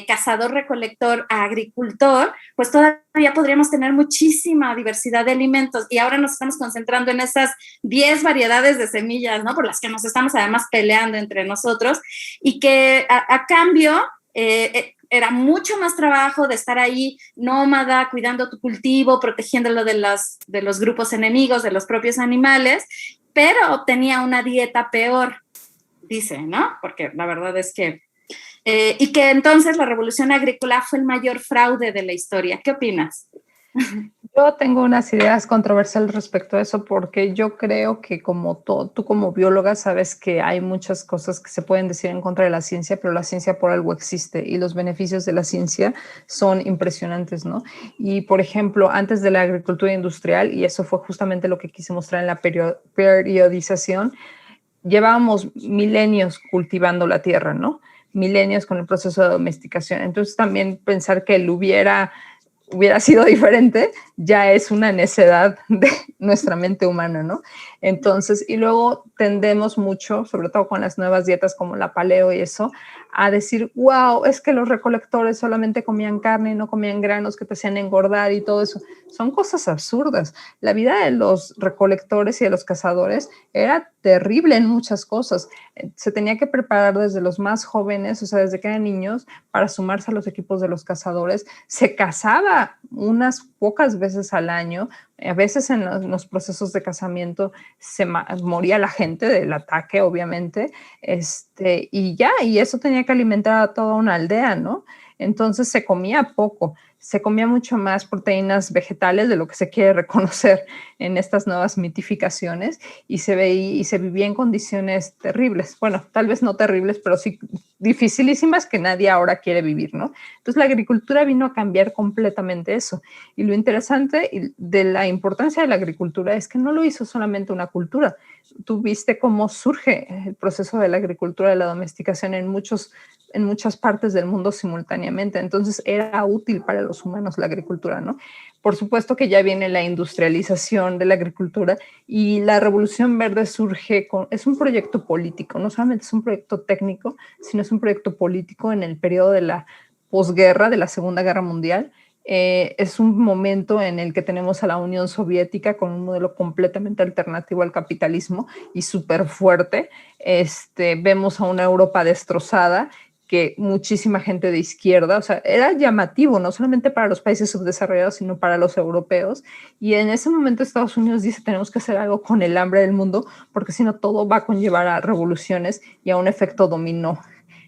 cazador-recolector a agricultor, pues todavía podríamos tener muchísima diversidad de alimentos, y ahora nos estamos concentrando en esas 10 variedades de semillas, ¿no? Por las que nos estamos además peleando entre nosotros, y que a cambio era mucho más trabajo de estar ahí nómada, cuidando tu cultivo, protegiéndolo de los grupos enemigos, de los propios animales, pero obtenía una dieta peor, dice, ¿no? Porque la verdad es que y que entonces la revolución agrícola fue el mayor fraude de la historia. ¿Qué opinas? Yo tengo unas ideas controversiales respecto a eso, porque yo creo que como tú como bióloga sabes que hay muchas cosas que se pueden decir en contra de la ciencia, pero la ciencia por algo existe y los beneficios de la ciencia son impresionantes, ¿no? Y por ejemplo, antes de la agricultura industrial, y eso fue justamente lo que quise mostrar en la periodización, llevábamos milenios cultivando la tierra, ¿no? Milenios con el proceso de domesticación. Entonces también pensar que él hubiera sido diferente ya es una necedad de nuestra mente humana, ¿no? Entonces, y luego tendemos mucho, sobre todo con las nuevas dietas como la paleo y eso, a decir, wow, es que los recolectores solamente comían carne y no comían granos que te hacían engordar y todo eso. Son cosas absurdas. La vida de los recolectores y de los cazadores era terrible en muchas cosas. Se tenía que preparar desde los más jóvenes, o sea, desde que eran niños, para sumarse a los equipos de los cazadores. Se cazaba unas pocas veces al año. A veces en los procesos de cazamiento moría la gente del ataque, obviamente, y ya, y eso tenía que alimentar a toda una aldea, ¿no? Entonces se comía poco, se comía mucho más proteínas vegetales de lo que se quiere reconocer en estas nuevas mitificaciones y se vivía en condiciones terribles. Bueno, tal vez no terribles, pero sí dificilísimas que nadie ahora quiere vivir, ¿no? Entonces la agricultura vino a cambiar completamente eso. Y lo interesante de la importancia de la agricultura es que no lo hizo solamente una cultura. Tú viste cómo surge el proceso de la agricultura, de la domesticación en muchas partes del mundo simultáneamente. Entonces era útil para los humanos la agricultura, ¿no? Por supuesto que ya viene la industrialización de la agricultura y la Revolución Verde es un proyecto político, no solamente es un proyecto técnico, sino es un proyecto político en el periodo de la posguerra, de la Segunda Guerra Mundial. Es un momento en el que tenemos a la Unión Soviética con un modelo completamente alternativo al capitalismo y súper fuerte. Vemos a una Europa destrozada, que muchísima gente de izquierda, o sea, era llamativo, no solamente para los países subdesarrollados, sino para los europeos. Y en ese momento Estados Unidos dice, tenemos que hacer algo con el hambre del mundo, porque si no todo va a conllevar a revoluciones y a un efecto dominó.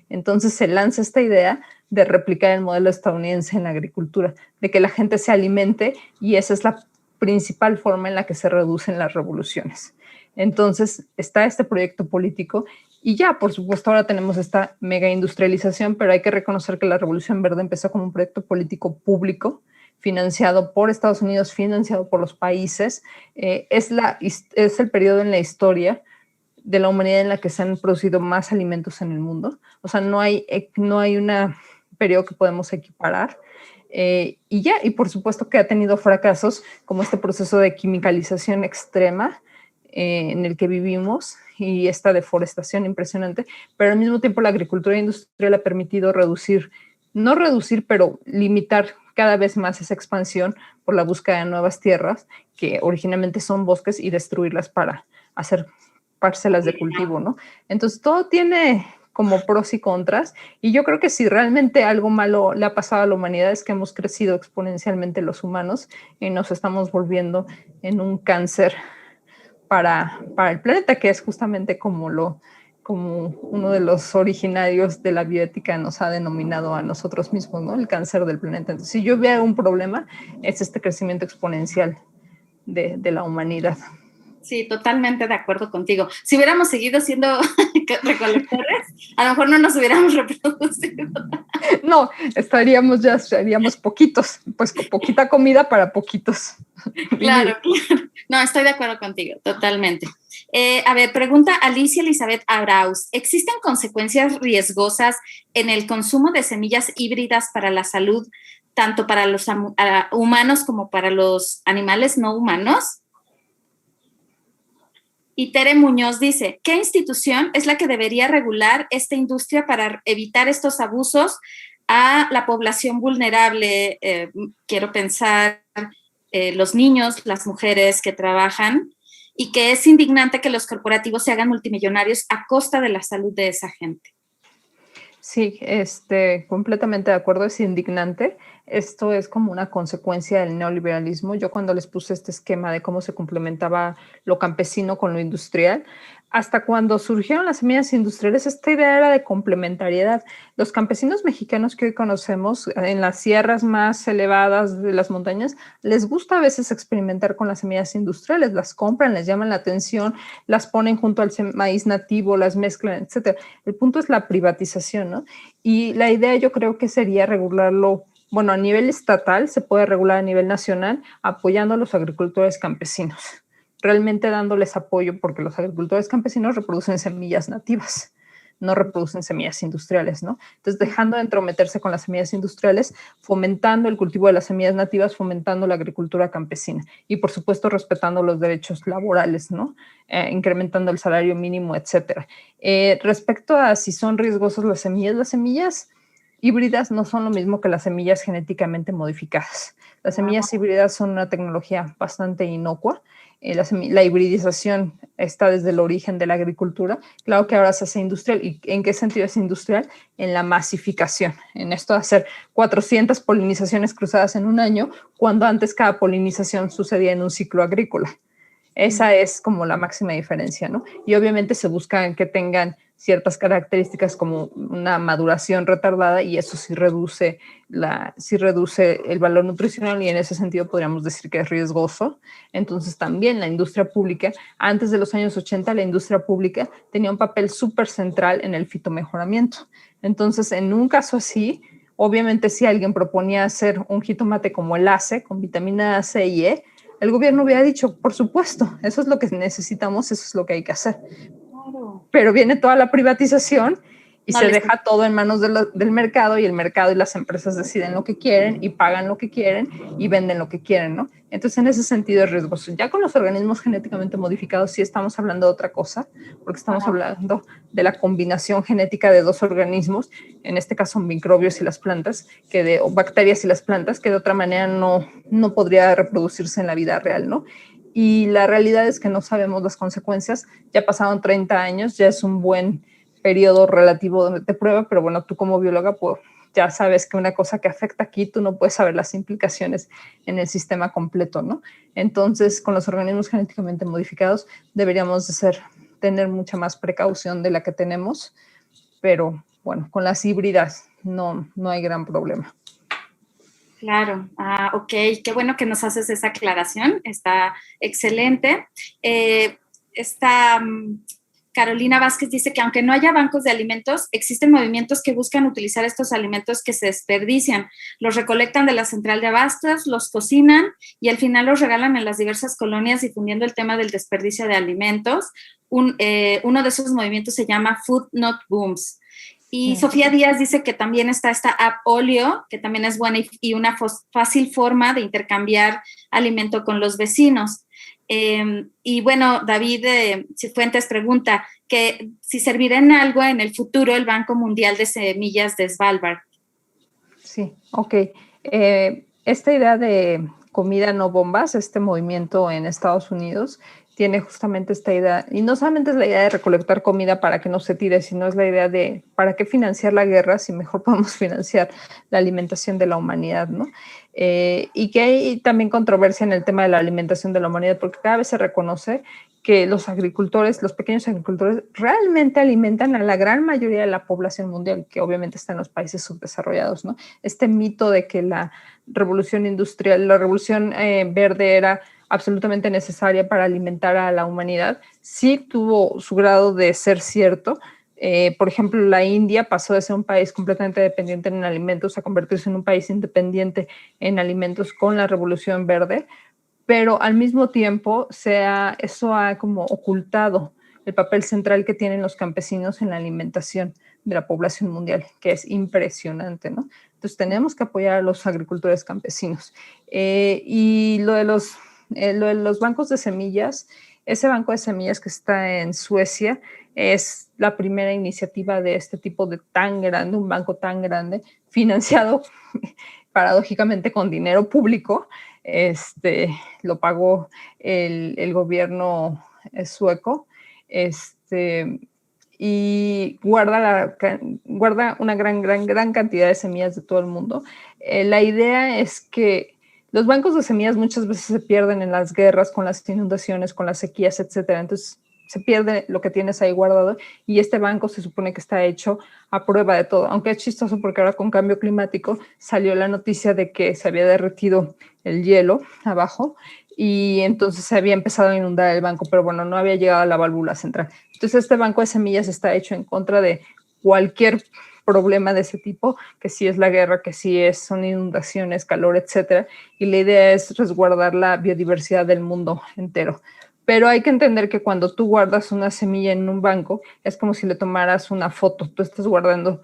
Entonces se lanza esta idea de replicar el modelo estadounidense en la agricultura, de que la gente se alimente y esa es la principal forma en la que se reducen las revoluciones. Entonces está este proyecto político y ya, por supuesto, ahora tenemos esta mega industrialización, pero hay que reconocer que la Revolución Verde empezó como un proyecto político público, financiado por Estados Unidos, financiado por los países. Es el periodo en la historia de la humanidad en la que se han producido más alimentos en el mundo. O sea, no hay un periodo que podemos equiparar. Y por supuesto que ha tenido fracasos como este proceso de quimicalización extrema en el que vivimos y esta deforestación impresionante, pero al mismo tiempo la agricultura industrial ha permitido no reducir, pero limitar cada vez más esa expansión por la búsqueda de nuevas tierras que originalmente son bosques y destruirlas para hacer parcelas de cultivo, ¿no? Entonces todo tiene como pros y contras y yo creo que si realmente algo malo le ha pasado a la humanidad es que hemos crecido exponencialmente los humanos y nos estamos volviendo en un cáncer para el planeta, que es justamente como uno de los originarios de la bioética nos ha denominado a nosotros mismos, ¿no? El cáncer del planeta. Entonces, si yo veo un problema, es este crecimiento exponencial de la humanidad. Sí, totalmente de acuerdo contigo. Si hubiéramos seguido siendo recolectores, a lo mejor no nos hubiéramos reproducido. No, seríamos poquitos, pues con poquita comida para poquitos. Claro, claro. No, estoy de acuerdo contigo, totalmente. A ver, pregunta Alicia Elizabeth Arauz. ¿Existen consecuencias riesgosas en el consumo de semillas híbridas para la salud, tanto para los humanos como para los animales no humanos? Y Tere Muñoz dice, ¿qué institución es la que debería regular esta industria para evitar estos abusos a la población vulnerable? Quiero pensar los niños, las mujeres que trabajan, y que es indignante que los corporativos se hagan multimillonarios a costa de la salud de esa gente. Sí, completamente de acuerdo, es indignante. Esto es como una consecuencia del neoliberalismo. Yo cuando les puse este esquema de cómo se complementaba lo campesino con lo industrial, hasta cuando surgieron las semillas industriales, esta idea era de complementariedad. Los campesinos mexicanos que hoy conocemos en las sierras más elevadas de las montañas, les gusta a veces experimentar con las semillas industriales, las compran, les llaman la atención, las ponen junto al maíz nativo, las mezclan, etc. El punto es la privatización, ¿no? Y la idea yo creo que sería regularlo. Bueno, a nivel estatal se puede regular a nivel nacional apoyando a los agricultores campesinos, realmente dándoles apoyo porque los agricultores campesinos reproducen semillas nativas. no reproducen semillas industriales, ¿no? Entonces, dejando de entrometerse con las semillas industriales, fomentando el cultivo de las semillas nativas, fomentando la agricultura campesina y, por supuesto, respetando los derechos laborales, ¿no? Incrementando el salario mínimo, etcétera. Respecto a si son riesgosas las semillas híbridas no son lo mismo que las semillas genéticamente modificadas. Las semillas híbridas son una tecnología bastante inocua. La hibridización está desde el origen de la agricultura. Claro que ahora se hace industrial. ¿Y en qué sentido es industrial? En la masificación, en esto de hacer 400 polinizaciones cruzadas en un año, cuando antes cada polinización sucedía en un ciclo agrícola. Esa es como la máxima diferencia, ¿no? Y obviamente se busca que tengan ciertas características como una maduración retardada y eso sí reduce el valor nutricional y en ese sentido podríamos decir que es riesgoso. Entonces también la industria pública, antes de los años 80, la industria pública tenía un papel súper central en el fitomejoramiento. Entonces, en un caso así, obviamente si alguien proponía hacer un jitomate como el ACE, con vitamina C y E, el gobierno hubiera dicho, por supuesto, eso es lo que necesitamos, eso es lo que hay que hacer. Claro. Pero viene toda la privatización y se deja todo en manos del mercado y el mercado y las empresas deciden lo que quieren y pagan lo que quieren y venden lo que quieren, ¿no? Entonces, en ese sentido es riesgoso. Ya con los organismos genéticamente modificados sí estamos hablando de otra cosa, porque estamos hablando de la combinación genética de dos organismos, en este caso microbios y las plantas, o bacterias y las plantas, que de otra manera no podría reproducirse en la vida real, ¿no? Y la realidad es que no sabemos las consecuencias. Ya pasaron 30 años, ya es un buen periodo relativo de prueba, pero bueno, tú como bióloga pues, ya sabes que una cosa que afecta aquí, tú no puedes saber las implicaciones en el sistema completo, ¿no? Entonces, con los organismos genéticamente modificados deberíamos tener mucha más precaución de la que tenemos, pero bueno, con las híbridas no hay gran problema. Claro, ok, qué bueno que nos haces esa aclaración, está excelente. Carolina Vázquez dice que aunque no haya bancos de alimentos, existen movimientos que buscan utilizar estos alimentos que se desperdician. Los recolectan de la central de abastos, los cocinan y al final los regalan en las diversas colonias difundiendo el tema del desperdicio de alimentos. Uno de esos movimientos se llama Food Not Booms. Y Sofía Díaz dice que también está esta app Olio, que también es buena y una fácil forma de intercambiar alimento con los vecinos. Y bueno, David Cifuentes pregunta que si servirá en algo en el futuro el Banco Mundial de Semillas de Svalbard. Sí, ok. Esta idea de comida no bombas, este movimiento en Estados Unidos, tiene justamente esta idea, y no solamente es la idea de recolectar comida para que no se tire, sino es la idea de ¿para qué financiar la guerra si mejor podemos financiar la alimentación de la humanidad, ¿no? Y que hay también controversia en el tema de la alimentación de la humanidad, porque cada vez se reconoce que los agricultores, los pequeños agricultores, realmente alimentan a la gran mayoría de la población mundial, que obviamente está en los países subdesarrollados, ¿no? Este mito de que la revolución industrial, la revolución verde era absolutamente necesaria para alimentar a la humanidad, sí tuvo su grado de ser cierto. Por ejemplo, la India pasó de ser un país completamente dependiente en alimentos a convertirse en un país independiente en alimentos con la revolución verde, pero al mismo tiempo eso ha como ocultado el papel central que tienen los campesinos en la alimentación de la población mundial, que es impresionante, ¿no? Entonces tenemos que apoyar a los agricultores campesinos. Y lo de los bancos de semillas, ese banco de semillas que está en Suecia es la primera iniciativa de este tipo de tan grande, un banco tan grande, financiado paradójicamente con dinero público. Lo pagó el gobierno sueco, y guarda una gran cantidad de semillas de todo el mundo. La idea es que los bancos de semillas muchas veces se pierden en las guerras, con las inundaciones, con las sequías, etcétera. Entonces se pierde lo que tienes ahí guardado y este banco se supone que está hecho a prueba de todo, aunque es chistoso porque ahora con cambio climático salió la noticia de que se había derretido el hielo abajo y entonces se había empezado a inundar el banco, pero bueno, no había llegado a la válvula central. Entonces este banco de semillas está hecho en contra de cualquier problema de ese tipo, que sí es la guerra, que sí son inundaciones, calor, etcétera, y la idea es resguardar la biodiversidad del mundo entero. Pero hay que entender que cuando tú guardas una semilla en un banco, es como si le tomaras una foto. Tú estás guardando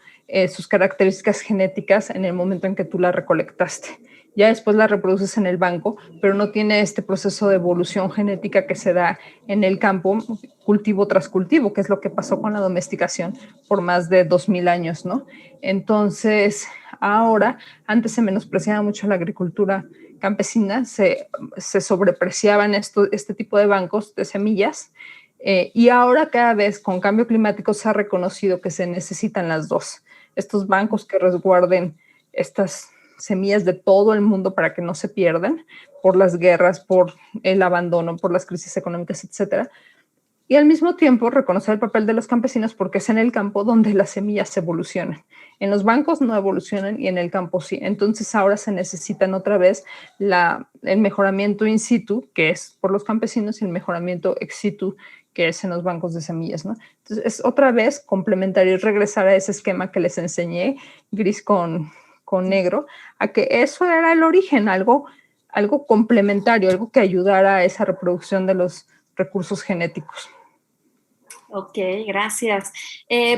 sus características genéticas en el momento en que tú la recolectaste. Ya después la reproduces en el banco, pero no tiene este proceso de evolución genética que se da en el campo, cultivo tras cultivo, que es lo que pasó con la domesticación por más de 2000 años, ¿no? Entonces, ahora, antes se menospreciaba mucho la agricultura campesina, se sobrepreciaban este tipo de bancos de semillas, y ahora cada vez con cambio climático se ha reconocido que se necesitan las dos. Estos bancos que resguarden estas semillas de todo el mundo para que no se pierdan por las guerras, por el abandono, por las crisis económicas, etcétera. Y al mismo tiempo reconocer el papel de los campesinos porque es en el campo donde las semillas evolucionan. En los bancos no evolucionan y en el campo sí. Entonces ahora se necesitan otra vez el mejoramiento in situ, que es por los campesinos, y el mejoramiento ex situ, que es en los bancos de semillas, ¿no? Entonces es otra vez complementario y regresar a ese esquema que les enseñé, gris con negro, a que eso era el origen, algo complementario, algo que ayudara a esa reproducción de los recursos genéticos. Ok, gracias.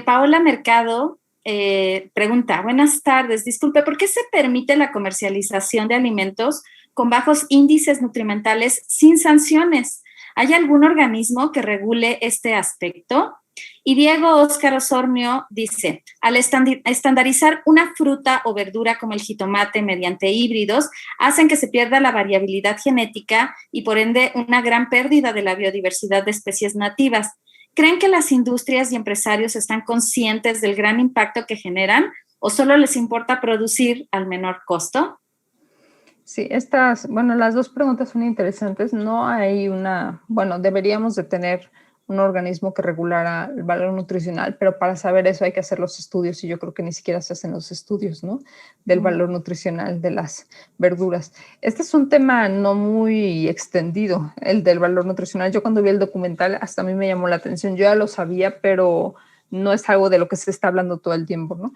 Paola Mercado pregunta, buenas tardes, disculpe, ¿por qué se permite la comercialización de alimentos con bajos índices nutrimentales sin sanciones? ¿Hay algún organismo que regule este aspecto? Y Diego Óscar Osornio dice, al estandarizar una fruta o verdura como el jitomate mediante híbridos, hacen que se pierda la variabilidad genética y por ende una gran pérdida de la biodiversidad de especies nativas. ¿Creen que las industrias y empresarios están conscientes del gran impacto que generan o solo les importa producir al menor costo? Sí, las dos preguntas son interesantes. No hay deberíamos de tener un organismo que regulara el valor nutricional, pero para saber eso hay que hacer los estudios y yo creo que ni siquiera se hacen los estudios, ¿no? Del valor nutricional de las verduras. Este es un tema no muy extendido, el del valor nutricional. Yo cuando vi el documental hasta a mí me llamó la atención. Yo ya lo sabía, pero no es algo de lo que se está hablando todo el tiempo, ¿no?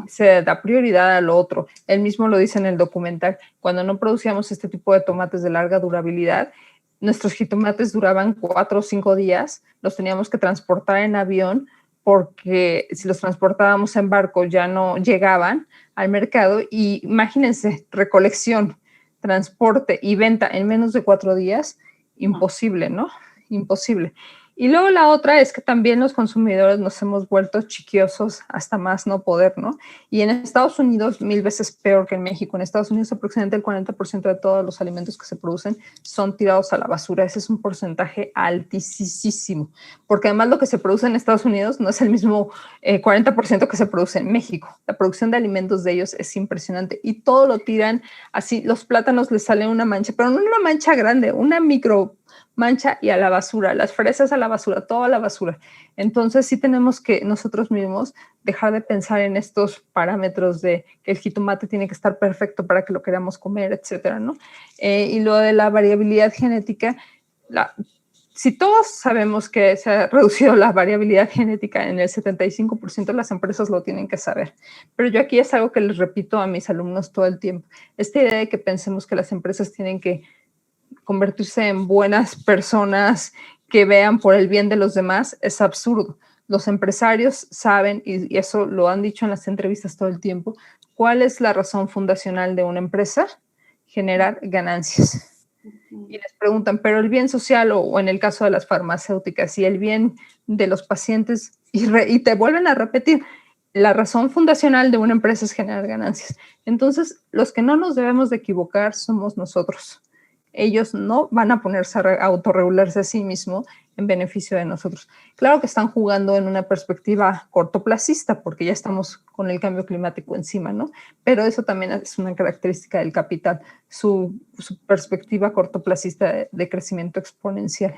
Se da prioridad a lo otro. Él mismo lo dice en el documental, cuando no producíamos este tipo de tomates de larga durabilidad, nuestros jitomates duraban 4 o 5 días, los teníamos que transportar en avión porque si los transportábamos en barco ya no llegaban al mercado y imagínense, recolección, transporte y venta en menos de 4 días, imposible, ¿no? Imposible. Y luego la otra es que también los consumidores nos hemos vuelto chiquiosos hasta más no poder, ¿no? Y en Estados Unidos 1000 veces peor que en México. En Estados Unidos aproximadamente el 40% de todos los alimentos que se producen son tirados a la basura. Ese es un porcentaje altísimo, porque además lo que se produce en Estados Unidos no es el mismo 40% que se produce en México. La producción de alimentos de ellos es impresionante y todo lo tiran así. Los plátanos les sale una mancha, pero no una mancha grande, una micro mancha y a la basura, las fresas a la basura, todo a la basura. Entonces sí tenemos que nosotros mismos dejar de pensar en estos parámetros de que el jitomate tiene que estar perfecto para que lo queramos comer, etcétera, ¿no? Y lo de la variabilidad genética, si todos sabemos que se ha reducido la variabilidad genética en el 75%, las empresas lo tienen que saber. Pero yo aquí es algo que les repito a mis alumnos todo el tiempo. Esta idea de que pensemos que las empresas tienen que convertirse en buenas personas que vean por el bien de los demás es absurdo. Los empresarios saben, y eso lo han dicho en las entrevistas todo el tiempo, cuál es la razón fundacional de una empresa: generar ganancias. Y les preguntan, pero el bien social, o en el caso de las farmacéuticas, y el bien de los pacientes, y te vuelven a repetir, la razón fundacional de una empresa es generar ganancias. Entonces, los que no nos debemos de equivocar somos nosotros. Ellos no van a ponerse a autorregularse a sí mismos en beneficio de nosotros. Claro que están jugando en una perspectiva cortoplacista porque ya estamos con el cambio climático encima, ¿no? Pero eso también es una característica del capital, su perspectiva cortoplacista de crecimiento exponencial.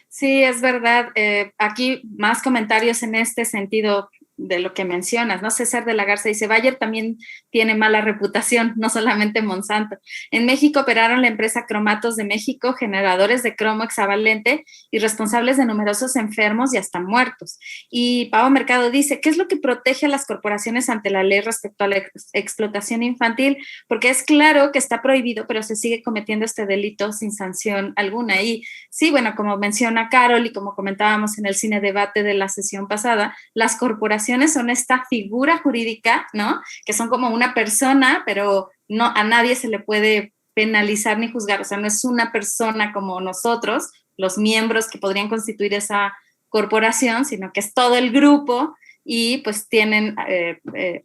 Sí, es verdad. Aquí más comentarios en este sentido. de lo que mencionas, ¿no? César de la Garza dice, Bayer también tiene mala reputación, no solamente Monsanto. En México operaron la empresa Cromatos de México, generadores de cromo hexavalente y responsables de numerosos enfermos y hasta muertos. Y Pavo Mercado dice, ¿qué es lo que protege a las corporaciones ante la ley respecto a la explotación infantil? Porque es claro que está prohibido, pero se sigue cometiendo este delito sin sanción alguna. Y sí, bueno, como menciona Carol y como comentábamos en el cine debate de la sesión pasada, las corporaciones son esta figura jurídica, ¿no? Que son como una persona, pero no, a nadie se le puede penalizar ni juzgar, o sea, no es una persona como nosotros, los miembros que podrían constituir esa corporación, sino que es todo el grupo y pues tienen,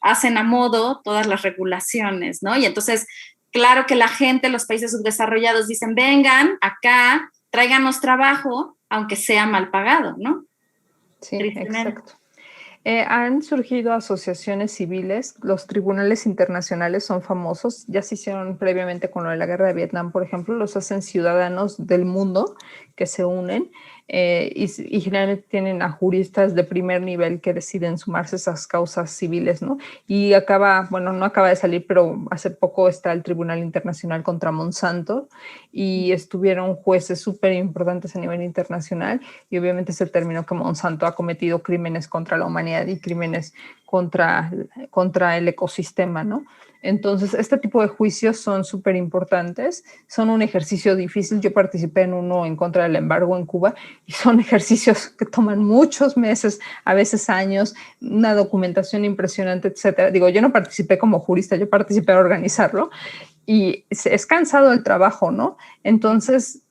hacen a modo todas las regulaciones, ¿no? Y entonces, claro que la gente, los países subdesarrollados dicen, vengan acá, tráiganos trabajo, aunque sea mal pagado, ¿no? Sí, exacto. Han surgido asociaciones civiles, los tribunales internacionales son famosos, ya se hicieron previamente con lo de la guerra de Vietnam, por ejemplo, los hacen ciudadanos del mundo que se unen y generalmente tienen a juristas de primer nivel que deciden sumarse a esas causas civiles, ¿no? Y no acaba de salir, pero hace poco está el Tribunal Internacional contra Monsanto y estuvieron jueces súper importantes a nivel internacional y obviamente se determinó que Monsanto ha cometido crímenes contra la humanidad y crímenes contra el ecosistema, ¿no? Entonces, este tipo de juicios son súper importantes, son un ejercicio difícil. Yo participé en uno en contra del embargo en Cuba y son ejercicios que toman muchos meses, a veces años, una documentación impresionante, etcétera. Digo, yo no participé como jurista, yo participé a organizarlo y es cansado el trabajo, ¿no? Entonces,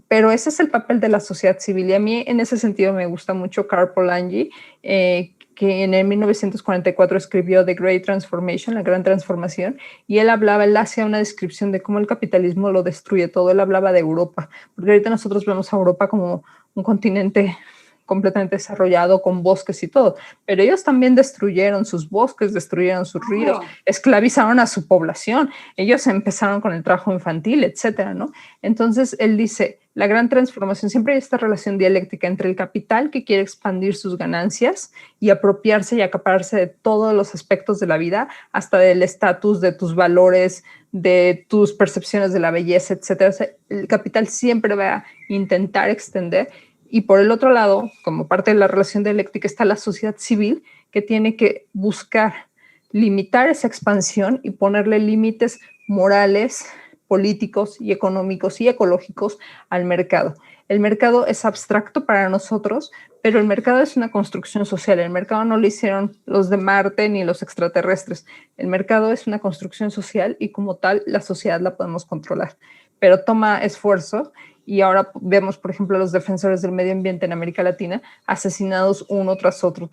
pero ese es el papel de la sociedad civil y a mí en ese sentido me gusta mucho Karl Polanyi, que en el 1944 escribió The Great Transformation, la gran transformación, y él hacía una descripción de cómo el capitalismo lo destruye todo. Él hablaba de Europa, porque ahorita nosotros vemos a Europa como un continente completamente desarrollado con bosques y todo, pero ellos también destruyeron sus bosques, destruyeron sus ríos, esclavizaron a su población, ellos empezaron con el trabajo infantil, etcétera, ¿no? Entonces él dice, la gran transformación, siempre hay esta relación dialéctica entre el capital que quiere expandir sus ganancias y apropiarse y acapararse de todos los aspectos de la vida, hasta del estatus, de tus valores, de tus percepciones de la belleza, etcétera. O sea, el capital siempre va a intentar extender. Y por el otro lado, como parte de la relación dialéctica, está la sociedad civil que tiene que buscar limitar esa expansión y ponerle límites morales, políticos y económicos y ecológicos al mercado. El mercado es abstracto para nosotros, pero el mercado es una construcción social. El mercado no lo hicieron los de Marte ni los extraterrestres. El mercado es una construcción social y como tal la sociedad la podemos controlar, pero toma esfuerzo. Y ahora vemos, por ejemplo, a los defensores del medio ambiente en América Latina asesinados uno tras otro,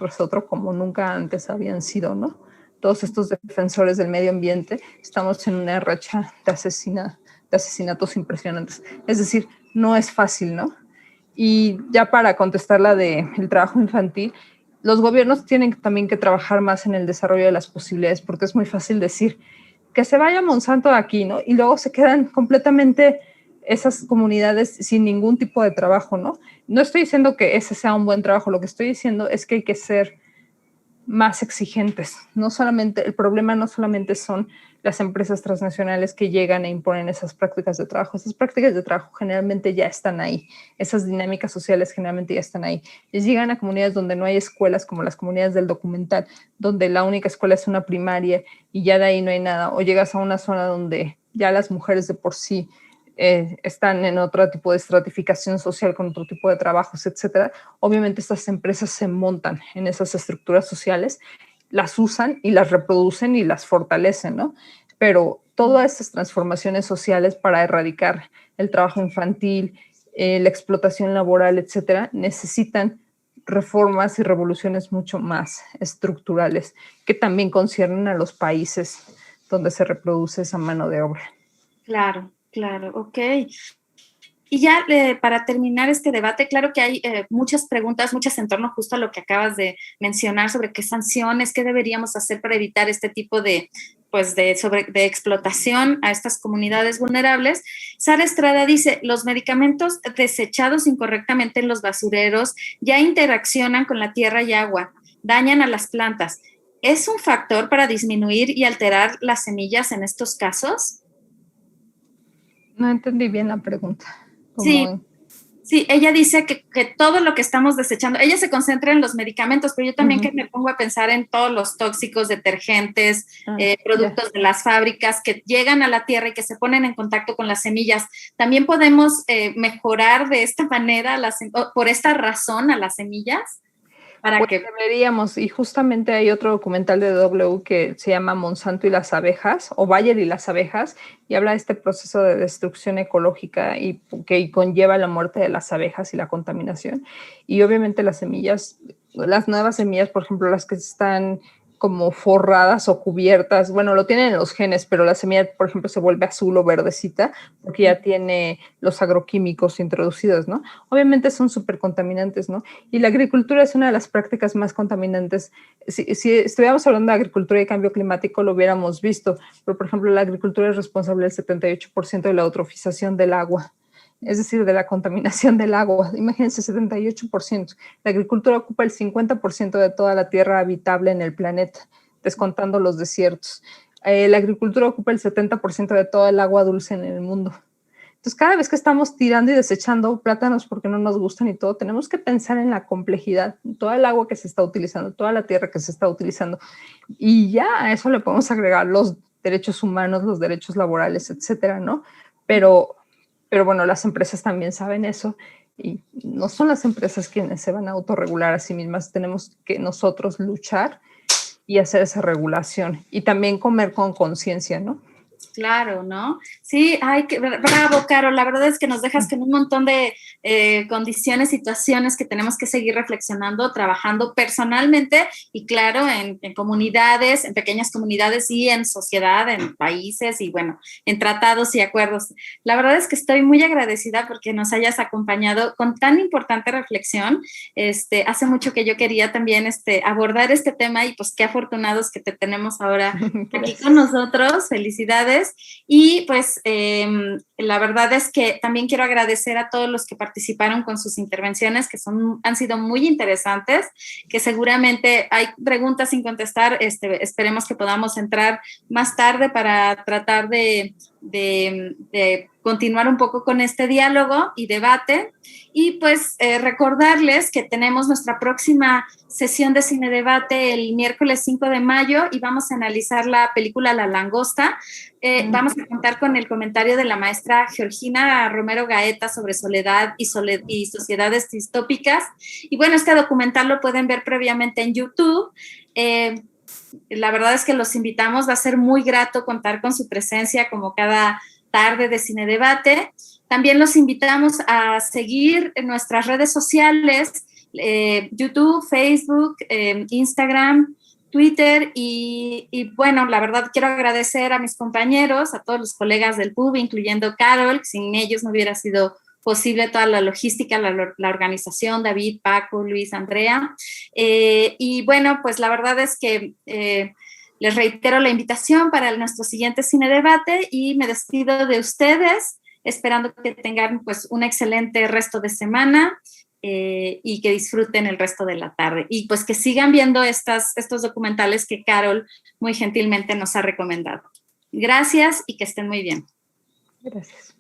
como nunca antes habían sido, ¿no? Todos estos defensores del medio ambiente, estamos en una racha de asesinatos impresionantes. Es decir, no es fácil, ¿no? Y ya para contestar la del trabajo infantil, los gobiernos tienen también que trabajar más en el desarrollo de las posibilidades, porque es muy fácil decir que se vaya Monsanto de aquí, ¿no? Y luego se quedan completamente esas comunidades sin ningún tipo de trabajo, ¿no? No estoy diciendo que ese sea un buen trabajo, lo que estoy diciendo es que hay que ser más exigentes. El problema no solamente son las empresas transnacionales que llegan e imponen esas prácticas de trabajo. Esas prácticas de trabajo generalmente ya están ahí. Esas dinámicas sociales generalmente ya están ahí. Les llegan a comunidades donde no hay escuelas, como las comunidades del documental, donde la única escuela es una primaria y ya de ahí no hay nada. O llegas a una zona donde ya las mujeres de por sí están en otro tipo de estratificación social, con otro tipo de trabajos, etcétera. Obviamente estas empresas se montan en esas estructuras sociales, las usan y las reproducen y las fortalecen, ¿no? Pero todas estas transformaciones sociales para erradicar el trabajo infantil, la explotación laboral, etcétera, necesitan reformas y revoluciones mucho más estructurales que también conciernen a los países donde se reproduce esa mano de obra. Claro, claro, ok. Y ya para terminar este debate, claro que hay muchas preguntas, muchas en torno justo a lo que acabas de mencionar sobre qué sanciones, qué deberíamos hacer para evitar este tipo de explotación a estas comunidades vulnerables. Sara Estrada dice, los medicamentos desechados incorrectamente en los basureros ya interaccionan con la tierra y agua. dañan a las plantas. ¿Es un factor para disminuir y alterar las semillas en estos casos? No entendí bien la pregunta. Sí, Como... sí, ella dice que todo lo que estamos desechando, ella se concentra en los medicamentos, pero yo también que me pongo a pensar en todos los tóxicos, detergentes, productos de las fábricas que llegan a la tierra y que se ponen en contacto con las semillas. También podemos mejorar de esta manera, por esta razón, a las semillas. Pues deberíamos, y justamente hay otro documental de W que se llama Monsanto y las abejas, o Bayer y las abejas, y habla de este proceso de destrucción ecológica y que conlleva la muerte de las abejas y la contaminación. Y obviamente las semillas, las nuevas semillas, por ejemplo, las que están como forradas o cubiertas, bueno, lo tienen en los genes, pero la semilla, por ejemplo, se vuelve azul o verdecita porque ya tiene los agroquímicos introducidos, ¿no? Obviamente son súper contaminantes, ¿no? Y la agricultura es una de las prácticas más contaminantes. Si estuviéramos hablando de agricultura y cambio climático, lo hubiéramos visto, pero, por ejemplo, la agricultura es responsable del 78% de la eutrofización del agua, es decir, de la contaminación del agua. Imagínense, 78%. La agricultura ocupa el 50% de toda la tierra habitable en el planeta, descontando los desiertos. La agricultura ocupa el 70% de toda el agua dulce en el mundo. Entonces, cada vez que estamos tirando y desechando plátanos porque no nos gustan y todo, tenemos que pensar en la complejidad, toda el agua que se está utilizando, toda la tierra que se está utilizando. Y ya a eso le podemos agregar los derechos humanos, los derechos laborales, etcétera, ¿no? Pero bueno, las empresas también saben eso y no son las empresas quienes se van a autorregular a sí mismas. Tenemos que nosotros luchar y hacer esa regulación y también comer con conciencia, ¿no? Claro, ¿no? Sí, ay, bravo, Caro. La verdad es que nos dejas con un montón de condiciones, situaciones que tenemos que seguir reflexionando, trabajando personalmente y, claro, en comunidades, en pequeñas comunidades y en sociedad, en países y, bueno, en tratados y acuerdos. La verdad es que estoy muy agradecida porque nos hayas acompañado con tan importante reflexión. Hace mucho que yo quería también abordar este tema y, pues, qué afortunados que te tenemos ahora aquí con nosotros. Felicidades. Y pues la verdad es que también quiero agradecer a todos los que participaron con sus intervenciones, que han sido muy interesantes, que seguramente hay preguntas sin contestar. Esperemos que podamos entrar más tarde para tratar de continuar un poco con este diálogo y debate. Y pues recordarles que tenemos nuestra próxima sesión de cine debate el miércoles 5 de mayo y vamos a analizar la película La Langosta. Vamos a contar con el comentario de la maestra Georgina Romero Gaeta sobre soledad y sociedades distópicas. Y bueno, este documental lo pueden ver previamente en YouTube. La verdad es que los invitamos, va a ser muy grato contar con su presencia como cada tarde de cine debate. También los invitamos a seguir en nuestras redes sociales, YouTube, Facebook, Instagram, Twitter y bueno, la verdad quiero agradecer a mis compañeros, a todos los colegas del PUB, incluyendo Carol, que sin ellos no hubiera sido posible toda la logística, la organización, David, Paco, Luis, Andrea. Y bueno, pues la verdad es que les reitero la invitación para nuestro siguiente cine debate y me despido de ustedes, esperando que tengan pues un excelente resto de semana y que disfruten el resto de la tarde. Y pues que sigan viendo estos documentales que Carol muy gentilmente nos ha recomendado. Gracias y que estén muy bien. Gracias.